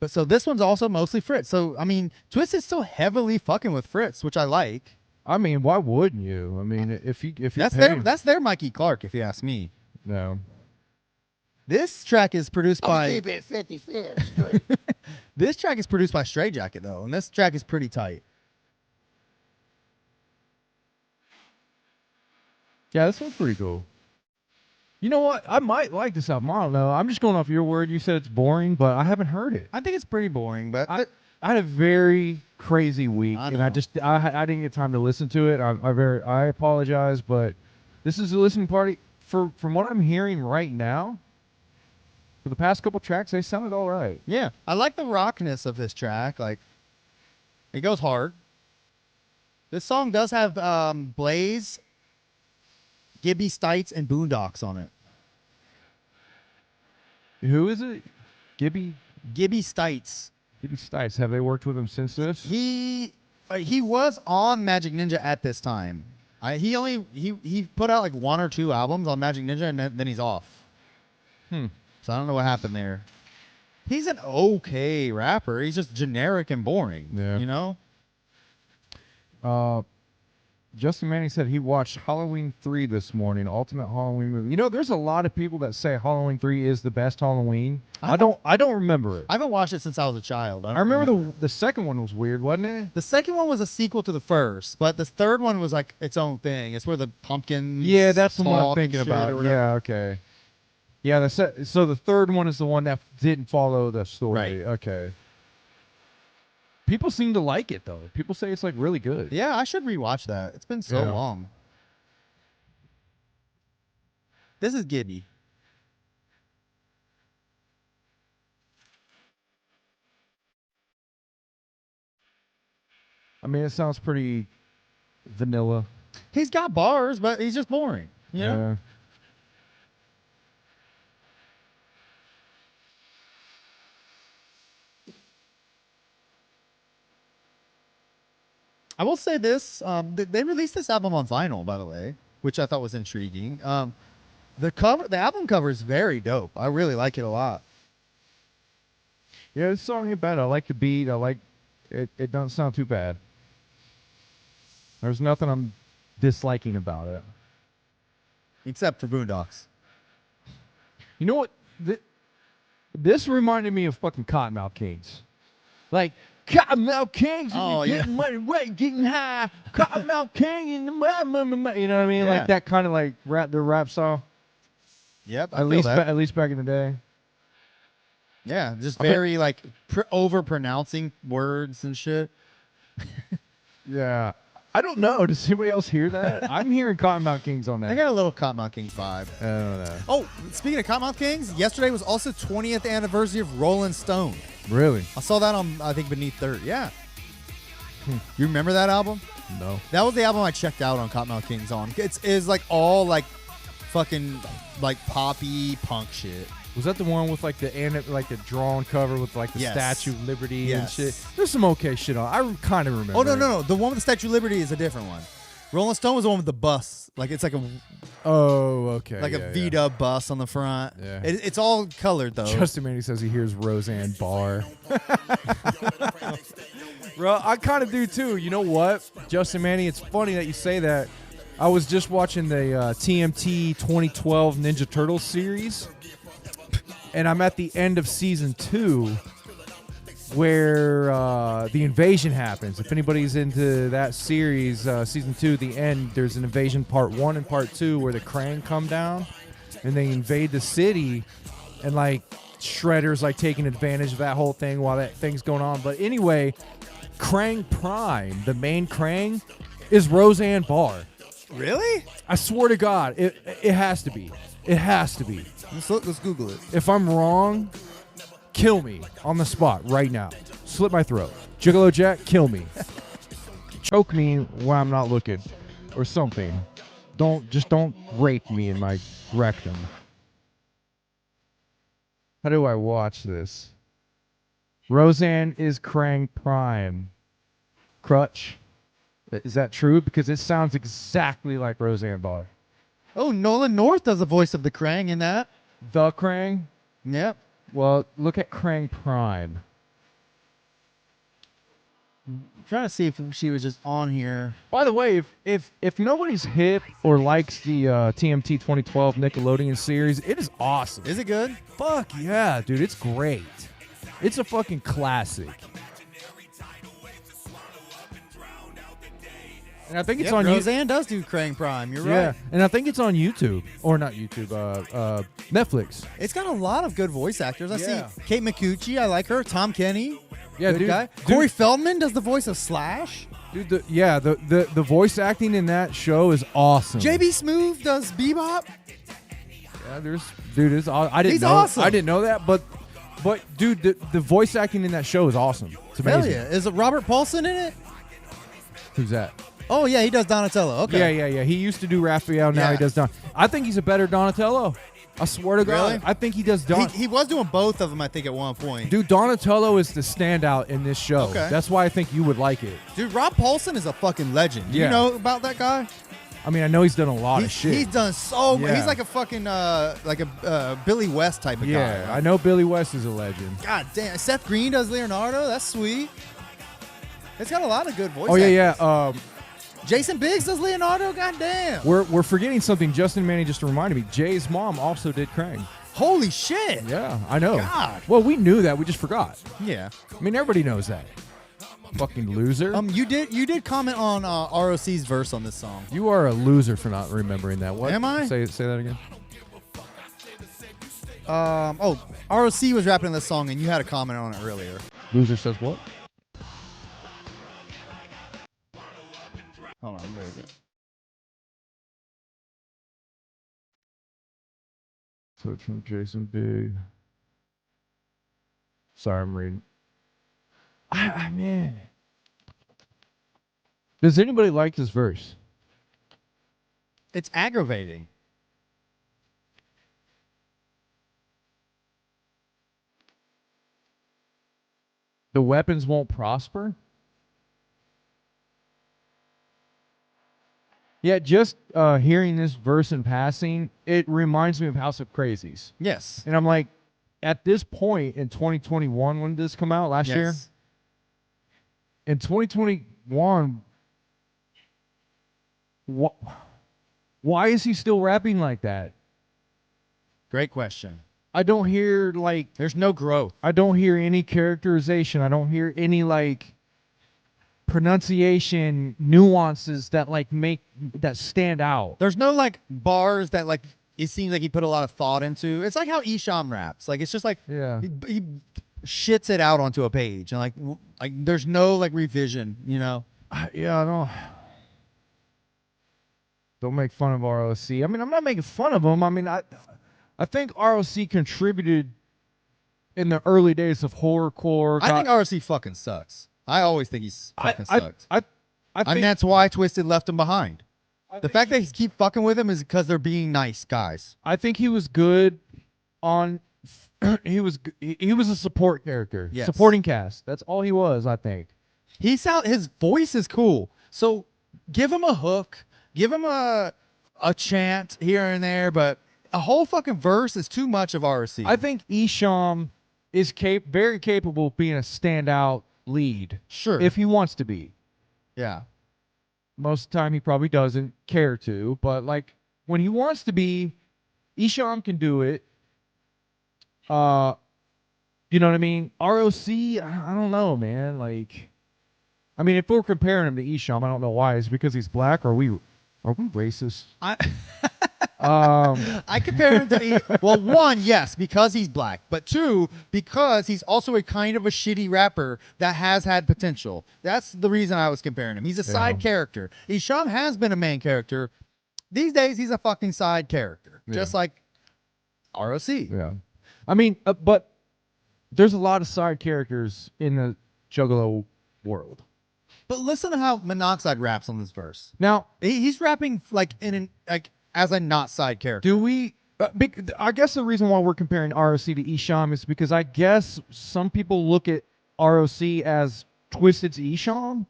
But so this one's also mostly Fritz. So I mean, Twiztid's still heavily fucking with Fritz, which I like. I mean, why wouldn't you? I mean, if you That's their Mikey Clark, if you ask me. no. This track is produced by. Keep it 50-50. This track is produced by Stray Jacket though, and this track is pretty tight. Yeah, this one's pretty cool. You know what? I might like this album. I don't know. I'm just going off your word. You said it's boring, but I haven't heard it. I think it's pretty boring, but I had a very crazy week, I and know. I didn't get time to listen to it. I apologize, but this is a listening party. From what I'm hearing right now, for the past couple tracks, they sounded all right. yeah, I like the rockness of this track. Like, it goes hard. This song does have Blaze, Gibby Stites, and Boondocks on it. Who is it? Gibby Stites. Stites. Have they worked with him since this? He was on Magic Ninja at this time. He put out like 1 or 2 albums on Magic Ninja, and then he's off. So I don't know what happened there. He's an okay rapper. He's just generic and boring. Yeah. You know? Justin Manning said he watched Halloween 3 this morning, Ultimate Halloween movie. You know, there's a lot of people that say Halloween 3 is the best Halloween. I don't remember it. I haven't watched it since I was a child. I remember the second one was weird, wasn't it? The second one was a sequel to the first, but the third one was like its own thing. It's where the pumpkins. Yeah, that's the one I'm talk and thinking shit or about. whatever. Yeah, okay. Yeah, so the third one is the one that didn't follow the story. Right. Okay. People seem to like it though. People say it's like really good. Yeah, I should rewatch that. It's been so Yeah. long. This is Gibby. I mean, it sounds pretty vanilla. He's got bars, but he's just boring. You know? Yeah. I will say this: they released this album on vinyl, by the way, which I thought was intriguing. The album cover is very dope. I really like it a lot. Yeah, this song ain't bad. I like the beat. I like it. It doesn't sound too bad. There's nothing I'm disliking about it. Except for Boondocks. You know what? This reminded me of fucking Cottonmouth Kings. Like, Cottonmouth Kings, Oh, yeah. getting money, right, getting high. Cottonmouth King, in the you know what I mean? Yeah. Like that kind of like their rap style. Yep, At least back in the day. Yeah, just very like over pronouncing words and shit. Yeah. I don't know. Does anybody else hear that? I'm hearing Cottonmouth Kings on that. I got a little Cottonmouth Kings vibe. I don't know. Oh, speaking of Cottonmouth Kings, yesterday was also 20th anniversary of Rolling Stone. Really? I saw that on, I think, Beneath Third. Yeah. You remember that album? No. That was the album I checked out on Cottonmouth Kings on. It's like all like fucking like poppy punk shit. Was that the one with like the drawn cover with like the Yes. Statue of Liberty Yes. and shit? There's some okay shit on. I kind of remember. Oh, no, it. no. The one with the Statue of Liberty is a different one. Rolling Stone was the one with the bus. Like it's like a Oh, okay. a yeah. V-dub bus on the front. Yeah. It's all colored though. Justin Manny says he hears Roseanne Barr. Bro, I kind of do too. You know what, Justin Manny? It's funny that you say that. I was just watching the TMT 2012 Ninja Turtles series, and I'm at the end of season 2, where the invasion happens. If anybody's into that series, season 2, the end, there's an invasion part 1 and part 2 where the Krang come down and they invade the city, and like Shredder's like taking advantage of that whole thing while that thing's going on. But anyway, Krang Prime, the main Krang, is Roseanne Barr. Really? I swear to God, it has to be. It has to be. Let's Google it. If I'm wrong, kill me on the spot right now. Slit my throat. Juggalo Jack, kill me. Choke me while I'm not looking, or something. Don't rape me in my rectum. How do I watch this? Roseanne is Krang Prime. Crutch. Is that true? Because it sounds exactly like Roseanne Barr. Oh, Nolan North does the voice of the Krang in that. The Krang? Yep. Well, look at Krang Prime. I'm trying to see if she was just on here. By the way, if nobody's hip or likes the TMT 2012 Nickelodeon series, it is awesome. Is it good? Fuck yeah, dude. It's great. It's a fucking classic. And I think it's on Roseanne does do Krang Prime. You're Yeah, right. and I think it's on YouTube. Or not YouTube, Netflix. It's got a lot of good voice actors. I Yeah. see Kate McCucci. I like her. Tom Kenny. Yeah, Good dude. guy. Dude, Corey Feldman does the voice of Slash. Dude, the voice acting in that show is awesome. JB Smoove does Bebop. Yeah, I didn't He's know. awesome. I didn't know that, but dude, the voice acting in that show is awesome. It's amazing. Hell yeah. Is it Robert Paulson in it? Who's that? Oh, yeah, he does Donatello. Okay. Yeah. He used to do Raphael. Now Yeah. he does Don. I think he's a better Donatello. I swear to God. Really? I think he does Don. He was doing both of them, I think, at one point. Dude, Donatello is the standout in this show. Okay. That's why I think you would like it. Dude, Rob Paulson is a fucking legend. Do Yeah. you know about that guy? I mean, I know he's done a lot of shit. He's done so much. Yeah. He's like a fucking, like a Billy West type of guy. Yeah, I know Billy West is a legend. God damn. Seth Green does Leonardo. That's sweet. It's got a lot of good voice Oh yeah, actors. yeah. Jason Biggs does Leonardo. God damn. We're forgetting something. Justin Manny just reminded me. Jay's mom also did Krang. Holy shit. Yeah, I know. God. Well, we knew that. We just forgot. Yeah. I mean, everybody knows that. Fucking loser. You did comment on ROC's verse on this song. You are a loser for not remembering that. What? Am I? Say that again. ROC was rapping this song and you had a comment on it earlier. Loser says what? Hold on, where is it? Search from Jason Big. Sorry, I'm reading. Man. Does anybody like this verse? It's aggravating. The weapons won't prosper? Yeah, just hearing this verse in passing, it reminds me of House of Crazies. Yes. And I'm like, at this point in 2021, when did this come out last year? In 2021, why is he still rapping like that? Great question. I don't hear like There's no growth. I don't hear any characterization. I don't hear any like pronunciation nuances that like make that stand out. There's no like bars that like it seems like he put a lot of thought into. It's like how Isham raps. Like it's just like Yeah. he shits it out onto a page, and like there's no like revision. You know. Yeah, I don't make fun of ROC. I mean, I'm not making fun of him. I mean, I think ROC contributed in the early days of horrorcore. I think RC fucking sucks. I always think he's fucking sucks. I And think that's why Twiztid left him behind. The fact that he keep fucking with him is because they're being nice guys. I think he was good on. he was a support character, Yes. supporting cast. That's all he was. I think. His voice is cool. So give him a hook, give him a chant here and there, but a whole fucking verse is too much of RC. I think Isham is very capable of being a standout lead. Sure. If he wants to be. Yeah. Most of the time he probably doesn't care to, but like when he wants to be, Isham can do it. You know what I mean? ROC, I don't know, man. Like, I mean, if we're comparing him to Isham, I don't know why. Is it because he's black? Are we racist? I compare him to well, one, yes, because he's black, but two, because he's also a kind of a shitty rapper that has had potential. That's the reason I was comparing him. He's a side character. Isham has been a main character. These days, he's a fucking side character, just like ROC. Yeah. I mean, but there's a lot of side characters in the Juggalo world. But listen to how Monoxide raps on this verse. Now, He's rapping like as a not side character. do we? I guess the reason why we're comparing ROC to Isham is because I guess some people look at ROC as Twiztid's Isham,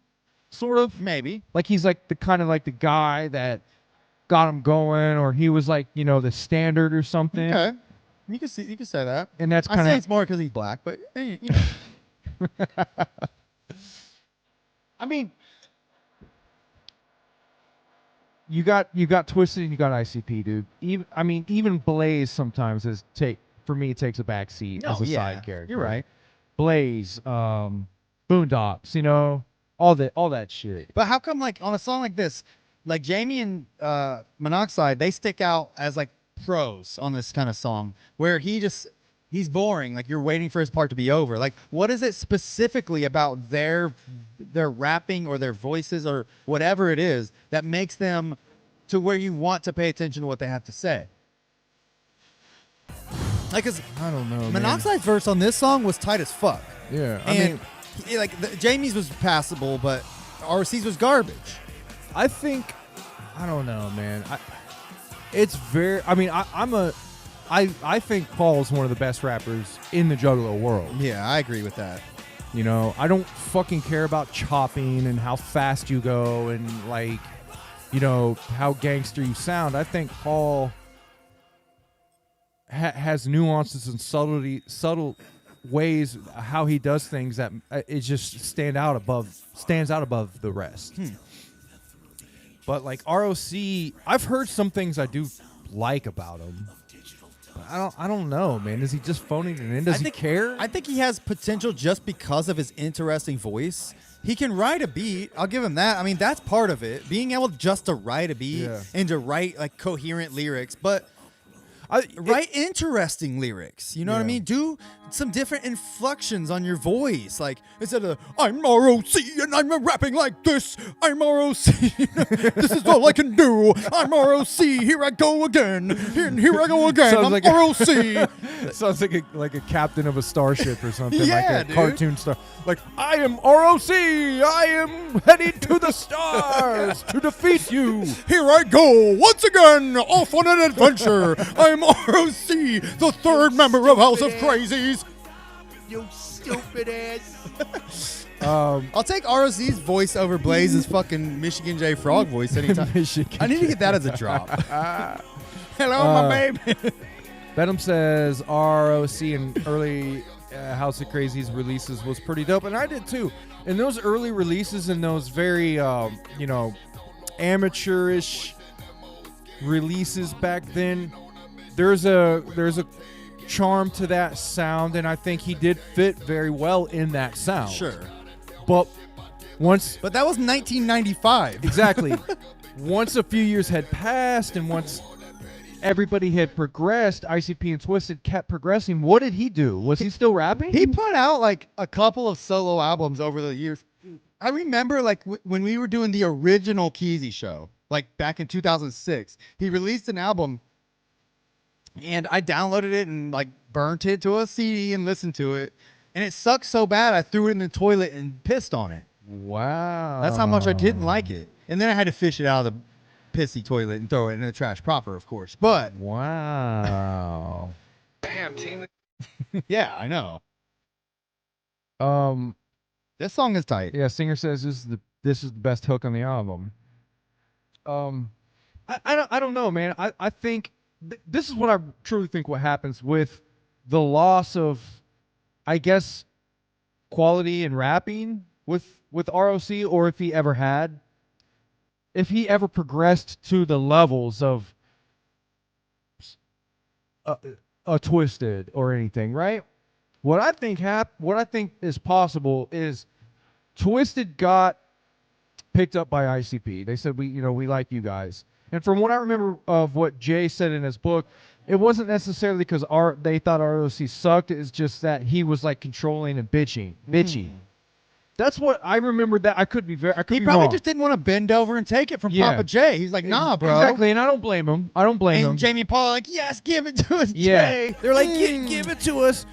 sort of. Maybe. Like he's like the kind of like the guy that got him going, or he was like, you know, the standard or something. Okay. You can say that. And that's I kind say of it's more because he's black, but you know. I mean, you got Twiztid and you got ICP, dude. Even Blaze sometimes takes a back seat as a side character. You're right. Blaze, Boondocks, you know, all that shit. But how come like on a song like this, like Jamie and Monoxide, they stick out as like pros on this kind of song where he's boring, like you're waiting for his part to be over. Like what is it specifically about their rapping or their voices or whatever it is that makes them to where you want to pay attention to what they have to say? Like, cause I don't know. Monoxide's verse on this song was tight as fuck. Yeah, Jamie's was passable, but RC's was garbage. I think, I don't know, man. It's very. I mean, I think Paul's one of the best rappers in the Juggalo world. Yeah, I agree with that. You know, I don't fucking care about chopping and how fast you go and like, you know, how gangster you sound. I think Paul has nuances and subtle ways how he does things that it just stands out above the rest. But like ROC, I've heard some things I do like about him. But I don't know, man. Is he just phoning it in? Does he care? I think he has potential just because of his interesting voice. He can write a beat. I'll give him that. I mean, that's part of it. Being able just to write a beat and to write like coherent lyrics, but write interesting lyrics. You know what I mean? Do some different inflections on your voice. Like instead of I'm ROC and I'm rapping like this. I'm ROC. This is all I can do. I'm ROC. Here I go again. Here I go again. Sounds I'm like ROC. Sounds like a captain of a starship or something. Yeah, like a dude. cartoon star. Like, I am ROC. I am heading to the stars to defeat you. Here I go once again off on an adventure. I'm ROC, the third member of House of Crazies. You stupid ass. I'll take ROC's voice over Blaze's fucking Michigan J Frog voice anytime. Michigan I need to get that as a drop. Hello, my baby. Benham says ROC and early House of Crazies releases was pretty dope, and I did too. And those early releases and those very, amateurish releases back then, there's a charm to that sound, and I think he did fit very well in that sound. Sure. But But that was 1995. Exactly. Once a few years had passed and once everybody had progressed, ICP and Twiztid kept progressing. What did he do? Was he still rapping? He put out like a couple of solo albums over the years. I remember like when we were doing the original Keezy show, like back in 2006, he released an album and I downloaded it and like burnt it to a CD and listened to it. And it sucked so bad I threw it in the toilet and pissed on it. Wow. That's how much I didn't like it. And then I had to fish it out of the pissy toilet and throw it in the trash proper, of course. But wow. damn, team. Yeah, I know. Um, This song is tight. yeah, Singer says this is the best hook on the album. I don't know, man. I think this is what I truly think what happens with the loss of, I guess, quality in rapping with ROC, or if he ever progressed to the levels of a Twiztid or anything, right? What I think is possible is Twiztid got picked up by ICP. They said we like you guys. And from what I remember of what Jay said in his book, it wasn't necessarily because they thought ROC sucked. It's just that he was like controlling and bitchy. That's what I remember. That I could be He probably just didn't want to bend over and take it from Yeah. Papa J. He's like, nah, bro. Exactly, and I don't blame him. And Jamie Paul like, yes, give it to us, Jay. They're like, give it to us,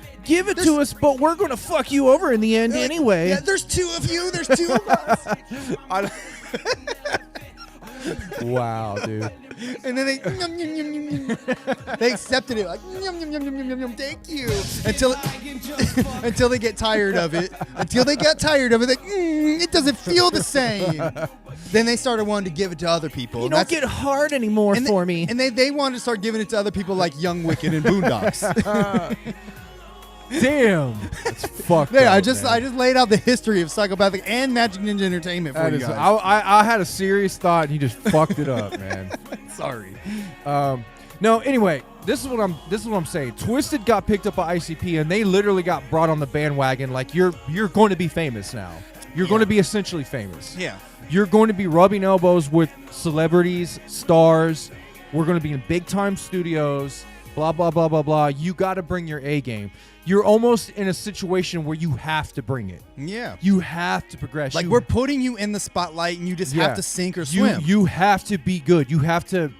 but we're gonna fuck you over in the end anyway. Yeah, there's two of you. There's two of us. Wow, dude. And then they accepted it like yum, yum, yum, yum, yum, yum, yum, thank you until they get tired of it. Until they got tired of it, like it doesn't feel the same. Then they started wanting to give it to other people. You don't get hard anymore for me. And they wanted to start giving it to other people like Young Wicked and Boondocks. Damn, that's fucked There, up, I just man. laid out the history of Psychopathic and Magic Ninja Entertainment for That you is- guys. I had a serious thought, and you just fucked it up, man. Sorry. No, anyway, this is what I'm saying. Twiztid got picked up by ICP, and they literally got brought on the bandwagon. Like you're going to be famous now. You're going to be essentially famous. Yeah. You're going to be rubbing elbows with celebrities, stars. We're going to be in big time studios. Blah blah blah blah blah. You got to bring your A game. You're almost in a situation where you have to bring it. Yeah. You have to progress. Like we're putting you in the spotlight and you just have to sink or swim. You have to be good. You have to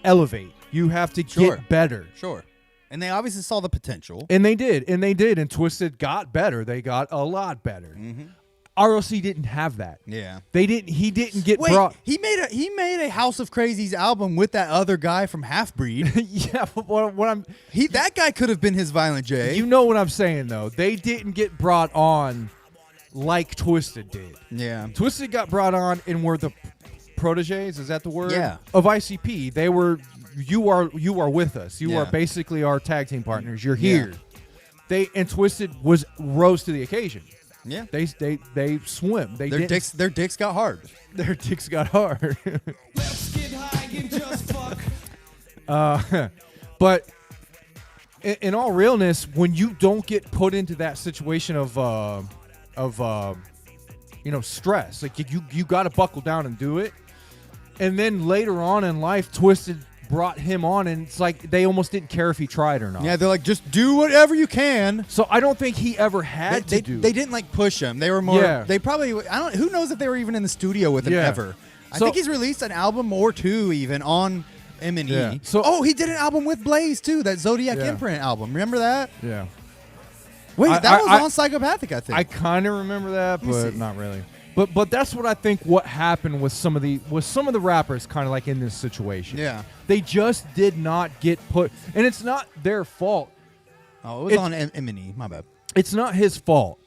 elevate. You have to get better. Sure. And they obviously saw the potential. And they did. And Twiztid got better. They got a lot better. Mm-hmm. ROC didn't have that. Yeah. He didn't get Wait, brought. he made a House of Crazies album with that other guy from Half Breed. Yeah, but what I'm That guy could have been his Violent J. you know what I'm saying though. They didn't get brought on like Twiztid did. Yeah. Twiztid got brought on and were the proteges, is that the word? Yeah. Of ICP. They were you are with us. You Yeah. are basically our tag team partners. You're here. And Twiztid rose to the occasion. Yeah. They swim. Their dicks got hard. Their dicks got hard. Let's get high and just fuck. But in all realness, when you don't get put into that situation of stress, like you got to buckle down and do it. And then later on in life, Twiztid brought him on, and it's like they almost didn't care if he tried or not. Yeah, they're like, just do whatever you can. So I don't think he ever had They to do. they didn't like push him. They were more. Yeah. They probably. Who knows if they were even in the studio with him Yeah. ever. I So- think he's released an album or two even on M&E. Yeah. So- he did an album with Blaze too. That Zodiac Yeah. Imprint album. Remember that? Yeah. Wait, I- that was I- on Psychopathic, I think. I kind of remember that, Let me but see. not really. But that's what I think. What happened with some of the rappers, kind of like in this situation. Yeah. They just did not get put, and it's not their fault. Oh, it was on M&E. My bad. It's not his fault.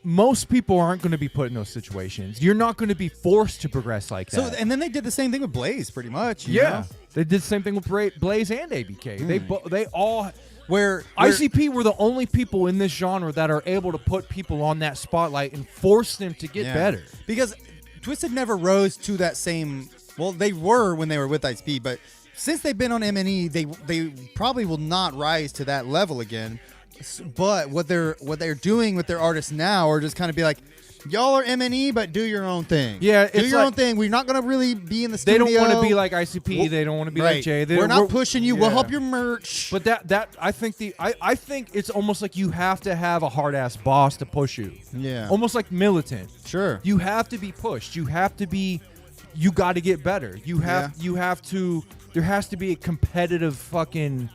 Most people aren't going to be put in those situations. You're not going to be forced to progress like that. So and then they did the same thing with Blaze, pretty much. you yeah, know? They did the same thing with Blaze and ABK. They all. Where ICP were the only people in this genre that are able to put people on that spotlight and force them to get better. Because Twiztid never rose to that same. Well, they were when they were with ICP, but since they've been on M&E, they probably will not rise to that level again. But what they're doing with their artists now are just kind of be like, y'all are M&E, but do your own thing. Yeah, do your own thing. We're not gonna really be in the They studio. don't want to be like ICP. They don't want to be like Jay. We're not pushing you. We'll help your merch. But that I think I think it's almost like you have to have a hard ass boss to push you. Yeah. Almost like militant. Sure. You have to be pushed. You have to be. You got to get better. You have to. There has to be a competitive fucking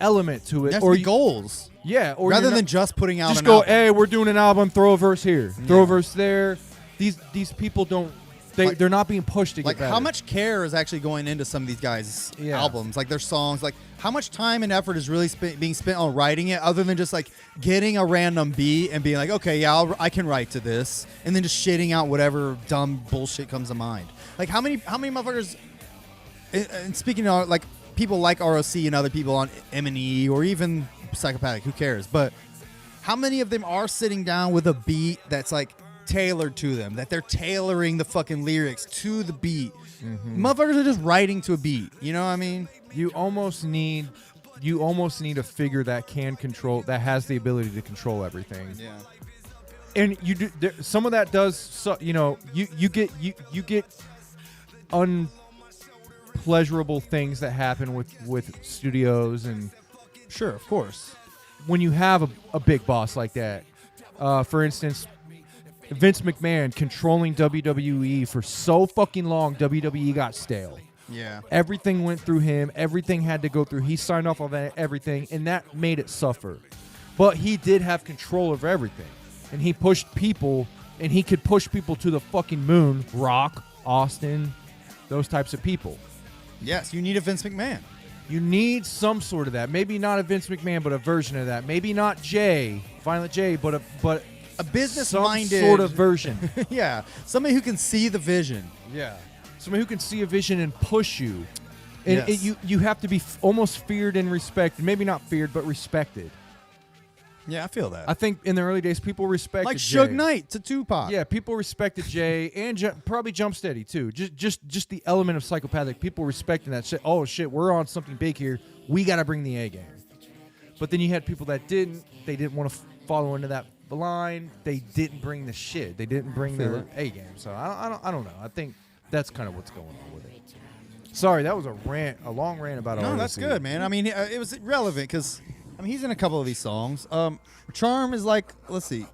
element to it, or goals. Yeah, or rather than just putting out. Just an go. album. Hey, we're doing an album. Throw a verse here. Throw a verse there. These people don't. They're not being pushed to get better. How much care is actually going into some of these guys' albums, like their songs, like how much time and effort is really being spent on writing it, other than just like getting a random beat and being like, okay, yeah, I can write to this, and then just shitting out whatever dumb bullshit comes to mind. Like how many motherfuckers? And speaking of like people like ROC and other people on M&E or even Psychopathic, who cares? But how many of them are sitting down with a beat that's like tailored to them, that they're tailoring the fucking lyrics to the beat? Motherfuckers are just writing to a beat. You know what I mean? You almost need a figure that has the ability to control everything. Yeah. And you do some of that does. So, you get unpleasurable things that happen with studios, and Sure, of course. when you have a big boss like that, for instance, Vince McMahon controlling WWE for so fucking long, WWE got stale. Yeah. Everything went through him. Everything had to go through. He signed off on everything, and that made it suffer. But he did have control of everything, and he pushed people, and he could push people to the fucking moon. Rock, Austin, those types of people. Yes, you need a Vince McMahon. You need some sort of that. Maybe not a Vince McMahon, but a version of that. Maybe not Jay, Violent J, but a business-minded some sort of version. Yeah, somebody who can see the vision. Yeah, somebody who can see a vision and push you. And Yes. you have to be almost feared and respected. Maybe not feared, but respected. Yeah, I feel that. I think in the early days, people respected like Jay. Suge Knight to Tupac. Yeah, people respected Jay and probably Jump Steady too. Just the element of Psychopathic. People respecting that shit. Oh shit, we're on something big here. We got to bring the A game. But then you had people that didn't. They didn't want to follow into that line. They didn't bring the shit. They didn't bring the A game. So I don't know. I think that's kind of what's going on with it. Sorry, that was a long rant about No, ROC. that's good, man. I mean, it was relevant because he's in a couple of these songs. Charm is like, let's see,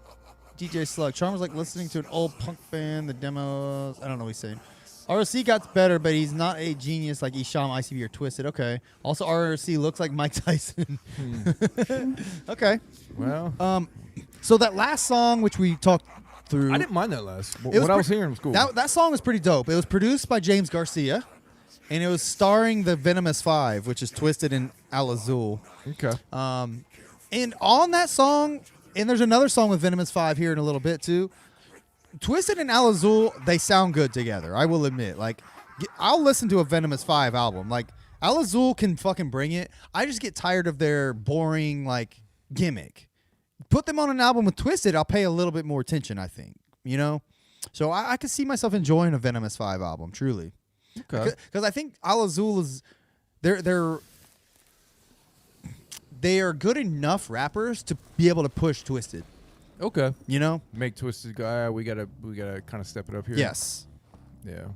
DJ Slug. Charm is like listening to an old punk band. The demos. I don't know what he's saying. ROC got better, but he's not a genius like Isham, ICB, or Twiztid. Okay. Also, ROC looks like Mike Tyson. Okay. Well, So that last song, which we talked through, I didn't mind that last. It was What I was pretty- hearing was cool. That song was pretty dope. It was produced by James Garcia, and it was starring the Venomous Five, which is Twiztid and Al Azul. okay. And on that song, and there's another song with Venomous Five here in a little bit too. Twiztid and Al Azul, they sound good together. I will admit. Like, I'll listen to a Venomous Five album. Like, Al Azul can fucking bring it. I just get tired of their boring like gimmick. Put them on an album with Twiztid, I'll pay a little bit more attention. I think, So I could see myself enjoying a Venomous Five album, truly. Okay. Because I think Al Azul is they are good enough rappers to be able to push Twiztid. Okay. Make Twiztid go. We gotta kind of step it up here. Yes. Yeah.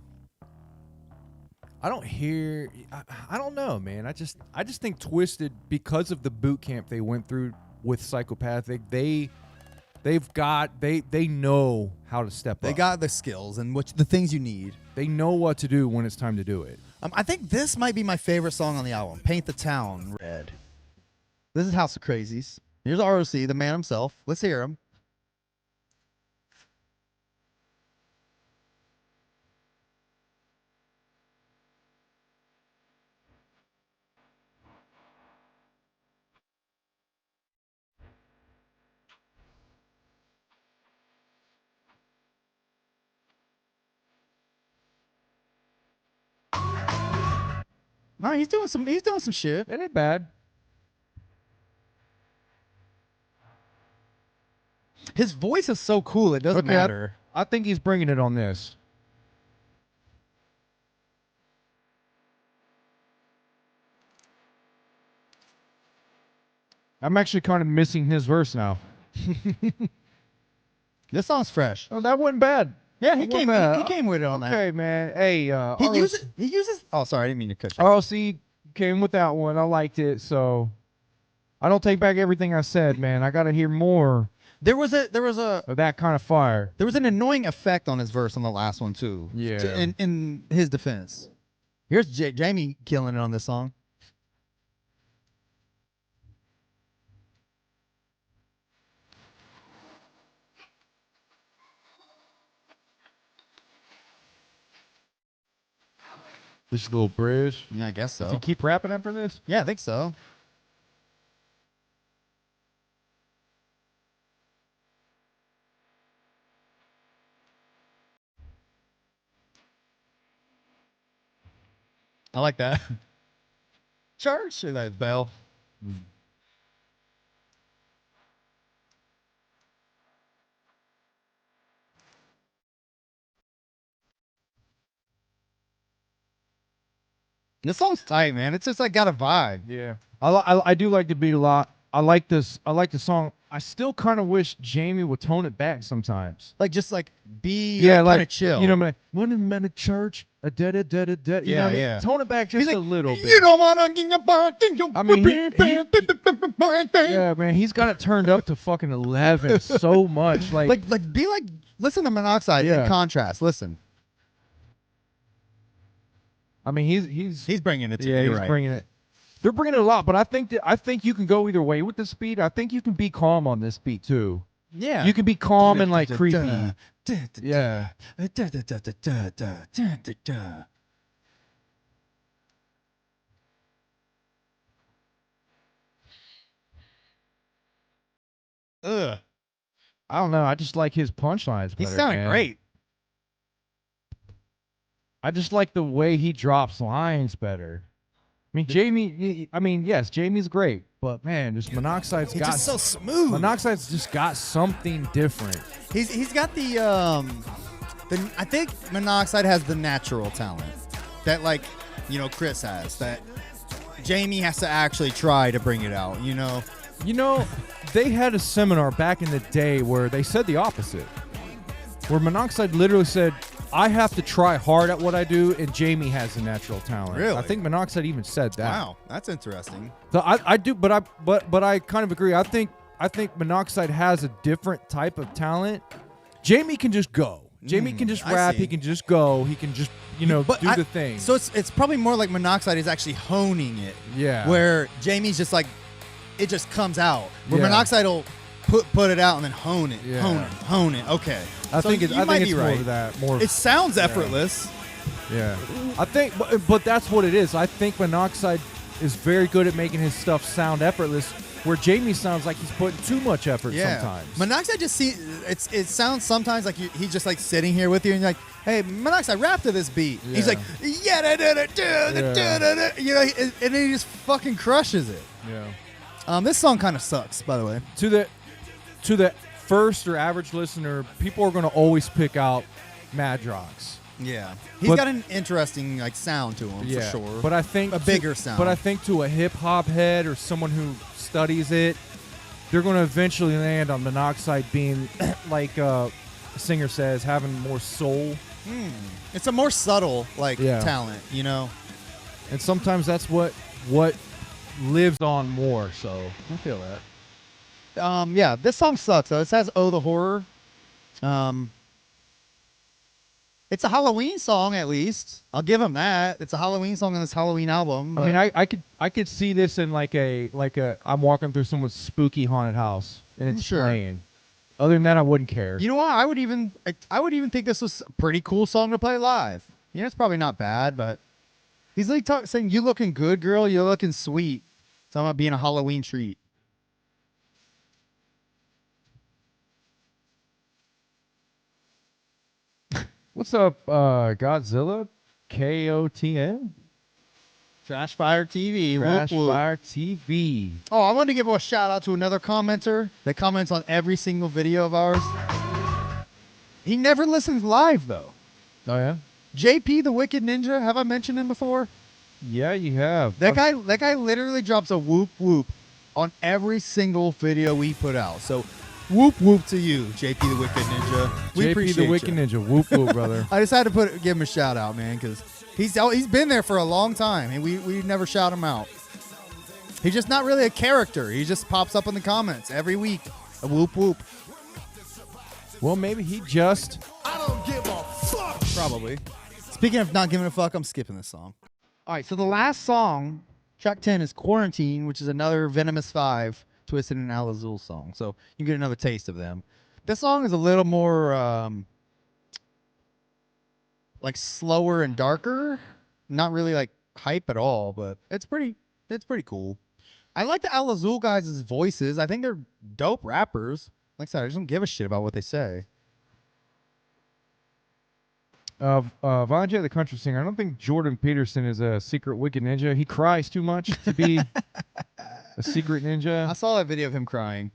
I don't hear. I don't know, man. I just think Twiztid, because of the boot camp they went through with Psychopathic, they know how to step up. They got the skills and the things you need. They know what to do when it's time to do it. I think this might be my favorite song on the album. Paint the Town Red. This is House of Crazies. Here's ROC, the man himself. Let's hear him. No, he's doing some shit. It ain't bad. His voice is so cool. It doesn't Okay, matter. I think he's bringing it on this. I'm actually kind of missing his verse now. This song's fresh. Oh, that wasn't bad. Yeah, he That came. wasn't bad. He came with it on that. Okay, man. Hey, He uses. Oh, sorry, I didn't mean to cut you. RLC came with that one. I liked it, so I don't take back everything I said, man. I got to hear more There was a of that kind of fire. there was an annoying effect on his verse on the last one too. Yeah. In his defense, here's Jamie killing it on this song. This little bridge. Yeah, I guess Does so. he keep rapping after this? Yeah, I think so. I like that. Church, that bell. This song's tight, man. It's just like got a vibe. Yeah. I do like the beat a lot. I like this. I like the song. I still kind of wish Jamie would tone it back sometimes. Like just like be Yeah, kind like of chill. You know, like when I'm at a church, a da da da da da. You know what I mean? Yeah. Tone it back just He's a like, little bit. You don't want to get about I mean, yeah, man, he's got it turned up to fucking 11 so much. Like be like listen to Monoxide Yeah. in contrast. Listen. I mean, He's bringing it to yeah, you. he's Right. bringing it. They're bringing it a lot, but I think you can go either way with this beat. I think you can be calm on this beat too. Yeah. You can be calm and like creepy. Yeah. Ugh. I don't know. I just like his punchlines. He's better, sounding man. great. I just like the way he drops lines better. I mean, Jamie. I mean, yes, Jamie's great, but man, just Monoxide's It's got just so smooth. Monoxide's just got something different. He's got the I think Monoxide has the natural talent that Chris has, that Jamie has to actually try to bring it out, You know, they had a seminar back in the day where they said the opposite. Where Monoxide literally said, I have to try hard at what I do, and Jamie has the natural talent. Really? I think Monoxide even said that. Wow, that's interesting. So I do, but I kind of agree. I think Monoxide has a different type of talent. Jamie can just go. Jamie can just I rap. see. He can just go. He can just do the thing. So it's probably more like Monoxide is actually honing it. Yeah. Where Jamie's just like, it just comes out. Where Yeah. Monoxide will put it out and then hone it, Yeah. hone it. Okay. I So think you it's might be more right. of that. More. It sounds effortless. Yeah, I think, but that's what it is. I think Monoxide is very good at making his stuff sound effortless, where Jamie sounds like he's putting too much effort sometimes. Monoxide just it sounds sometimes like he's just like sitting here with you and you're like, hey, Monoxide, rap to this beat. Yeah. He's like, yeah, da, da, da, da, da, da, da, da. And then he just fucking crushes it. Yeah. This song kind of sucks, by the way. To the first or average listener, people are going to always pick out Madrox. Yeah, he's But- got an interesting sound to him for sure. But I think a bigger sound. But I think to a hip hop head or someone who studies it, they're going to eventually land on Monoxide being like a singer says, having more soul. It's a more subtle Yeah. talent, And sometimes that's what lives on more. So I feel that. Yeah, this song sucks though. It says "Oh the Horror." It's a Halloween song at least. I'll give him that. It's a Halloween song on this Halloween album. I mean, I could see this in like a I'm walking through someone's spooky haunted house and it's Sure. playing. Other than that, I wouldn't care. You know what? I would even think this was a pretty cool song to play live. It's probably not bad, but he's like saying, "You looking good, girl. You're looking sweet." Talking about being a Halloween treat. What's up, Godzilla? KOTN? Trash Fire TV. Trash Whoop, whoop. Fire TV. Oh, I want to give a shout out to another commenter that comments on every single video of ours. He never listens live though. Oh yeah. JP the Wicked Ninja. Have I mentioned him before? Yeah, you have. That guy literally drops a whoop whoop on every single video we put out. So, whoop whoop to you, JP the Wicked Ninja. We JP appreciate the Wicked you. Ninja. Whoop whoop, brother. I just had to give him a shout out, man, because he's been there for a long time, and we never shout him out. He's just not really a character. He just pops up in the comments every week. A whoop whoop. Well, maybe he just. I don't give a fuck. Probably. Speaking of not giving a fuck, I'm skipping this song. All right, so the last song, track 10, is Quarantine, which is another Venomous 5 Twiztid and Al Azul song. So you get another taste of them. This song is a little more like slower and darker. Not really like hype at all, but it's pretty cool. I like the Al Azul guys' voices. I think they're dope rappers. Like I said, I just don't give a shit about what they say. Vijay the country singer. I don't think Jordan Peterson is a secret wicked ninja. He cries too much to be a secret I ninja. saw that video of him crying.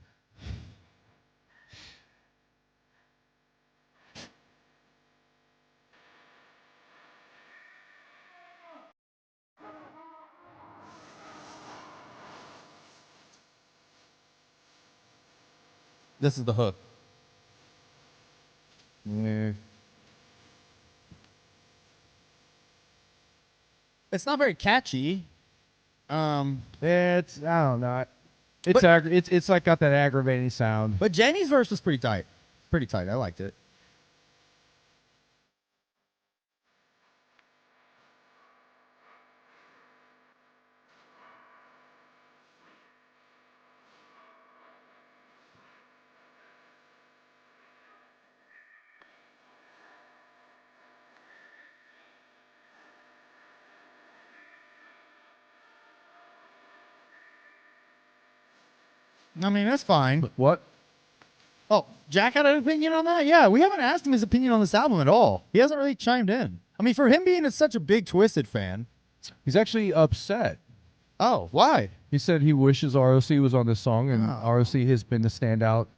This is the hook. Yeah. It's not very catchy. It's I don't know. It's like got that aggravating sound. But Jenny's verse was pretty tight. Pretty tight. I liked it. I mean, that's fine. What? Oh, Jack had an opinion on that? Yeah, we haven't asked him his opinion on this album at all. He hasn't really chimed in. I mean, for him being such a big Twiztid fan. He's actually upset. Oh, why? He said he wishes ROC was on this song, and Oh. ROC has been the standout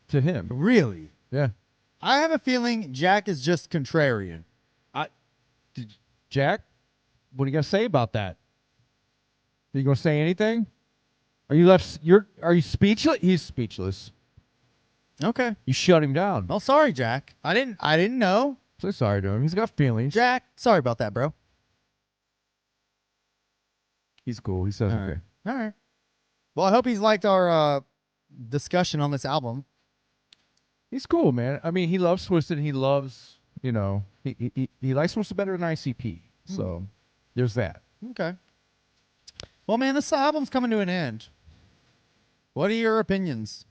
to him. Really? Yeah. I have a feeling Jack is just contrarian. Jack, what are you gonna say about that? Are you gonna say anything? Are you speechless? He's speechless. Okay. You shut him down. Well, sorry, Jack. I didn't know. So sorry to him. He's got feelings. Jack, sorry about that, bro. He's cool. He says All okay. right. All right. Well, I hope he's liked our discussion on this album. He's cool, man. I mean, he loves Twiztid. He loves, he likes Twiztid better than ICP. So there's that. Okay. Well, man, this album's coming to an end. What are your opinions?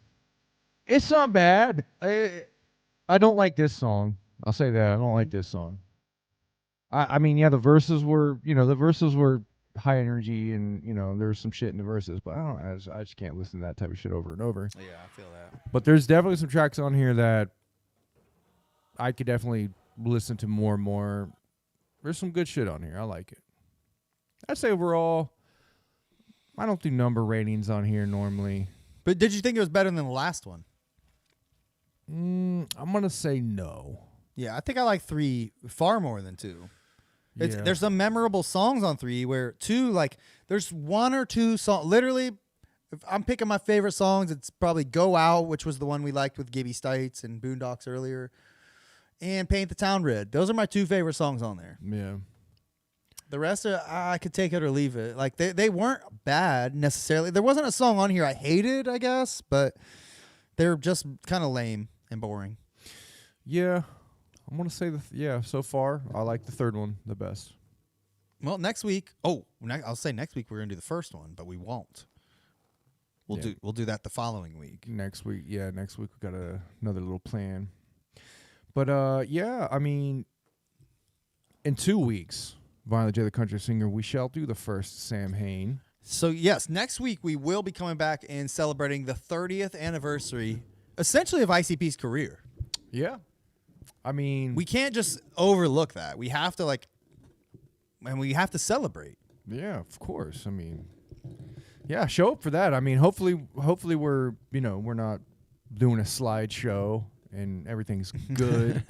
It's not bad. I don't like this song. I'll say that. I don't like this song. I mean, yeah, the verses were high energy, and there was some shit in the verses, but I just can't listen to that type of shit over and over. Yeah, I feel that. But there's definitely some tracks on here that I could definitely listen to more and more. There's some good shit on here. I like it. I'd say overall, I don't do number ratings on here normally. But did you think it was better than the last one? I'm going to say no. Yeah, I think I like 3 far more than 2. Yeah. There's some memorable songs on 3 where 2, like, there's 1 or 2 songs. Literally, if I'm picking my favorite songs, it's probably Go Out, which was the one we liked with Gibby Stites and Boondocks earlier, and Paint the Town Red. Those are my 2 favorite songs on there. Yeah. The rest of I could take it or leave it. Like, they weren't bad necessarily. There wasn't a song on here I hated, I guess, but they're just kind of lame and boring. Yeah. I'm going to say, so far, I like the third one the best. Well, next week, I'll say next week we're going to do the first one, but we won't. We'll do that the following week. Next week we got another little plan. But I mean, in 2 weeks, Violent J the Country Singer, we shall do the first Samhain. So yes, next week we will be coming back and celebrating the 30th anniversary, essentially, of ICP's career. Yeah. I mean, We can't just overlook that. We have to and we have to celebrate. Yeah, of course. I mean, yeah, show up for that. I mean, hopefully we're not doing a slideshow and everything's good.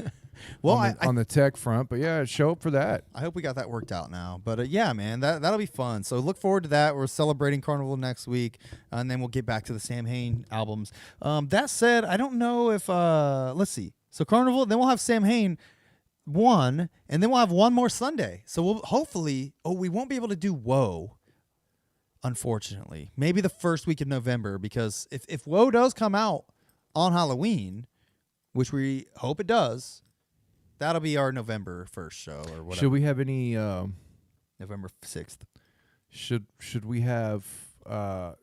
Well, on the tech front, but yeah, show up for that. I hope we got that worked out now. But yeah, man, that'll be fun. So look forward to that. We're celebrating Carnival next week, and then we'll get back to the Samhain albums. That said, I don't know if let's see. So Carnival, then we'll have Samhain 1, and then we'll have one more Sunday. So we'll hopefully, we won't be able to do Woe, unfortunately. Maybe the first week of November, because if Woe does come out on Halloween, which we hope it does, that'll be our November 1st show or whatever. Should we have any November 6th. should we have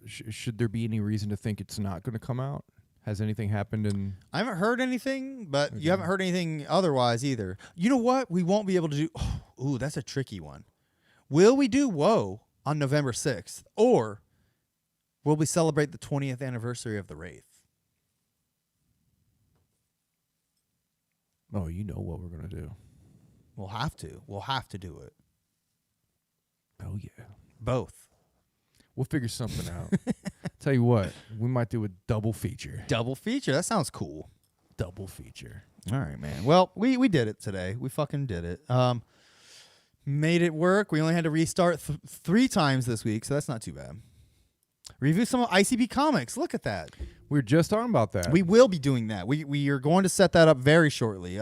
should there be any reason to think it's not going to come out? Has anything happened in I haven't heard anything, but you haven't heard anything otherwise either. You know what? We won't be able to do. Ooh, that's a tricky one. Will we do Woe on November 6th, or will we celebrate the 20th anniversary of the Wraith? Oh, you know what we're going to do. We'll have to. We'll have to do it. Oh yeah. Both. We'll figure something out. Tell you what, we might do a double feature. Double feature. That sounds cool. Double feature. All right, man. Well, we did it today. We fucking did it. Made it work. We only had to restart 3 times this week, so that's not too bad. Review some of ICB comics. Look at that. We were just talking about that. We will be doing that. We are going to set that up very shortly.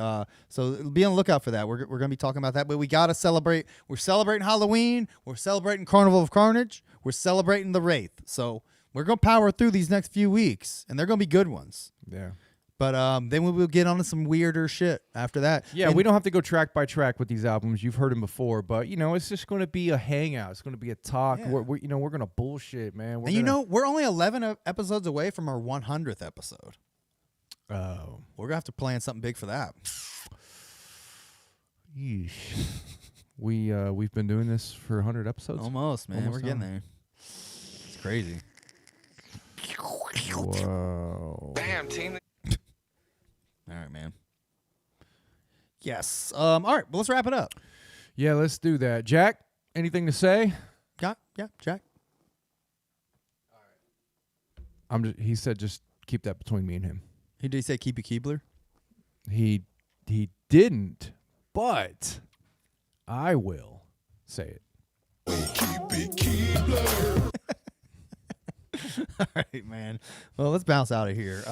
So be on the lookout for that. We're going to be talking about that. But we got to celebrate. We're celebrating Halloween. We're celebrating Carnival of Carnage. We're celebrating the Wraith. So we're going to power through these next few weeks, and they're going to be good ones. Yeah. But then we will get on to some weirder shit after that. Yeah, And we don't have to go track by track with these albums. You've heard them before, but it's just going to be a hangout. It's going to be a talk. Yeah. We're going to bullshit, man. we're only 11 episodes away from our 100th episode. Oh, We're gonna have to plan something big for that. yeesh. We've been doing this for 100 episodes. Almost, man. Almost We're getting done. there. It's crazy. Whoa. Damn, team. All right, man. Yes. All right. Well, let's wrap it up. Yeah, let's do that. Jack, anything to say? Yeah, Jack. He said just keep that between me and him. Did he say keep it Keebler? He didn't, but I will say it. All right, man. Well, let's bounce out of here.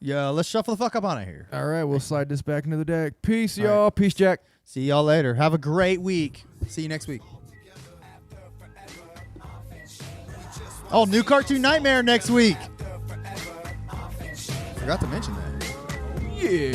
Yeah, let's shuffle the fuck up on it here. All right, we'll slide this back into the deck. Peace, All y'all. right. Peace, Jack. See y'all later. Have a great week. See you next week. Oh, new Cartoon Nightmare next week. Forgot to mention that. Yeah.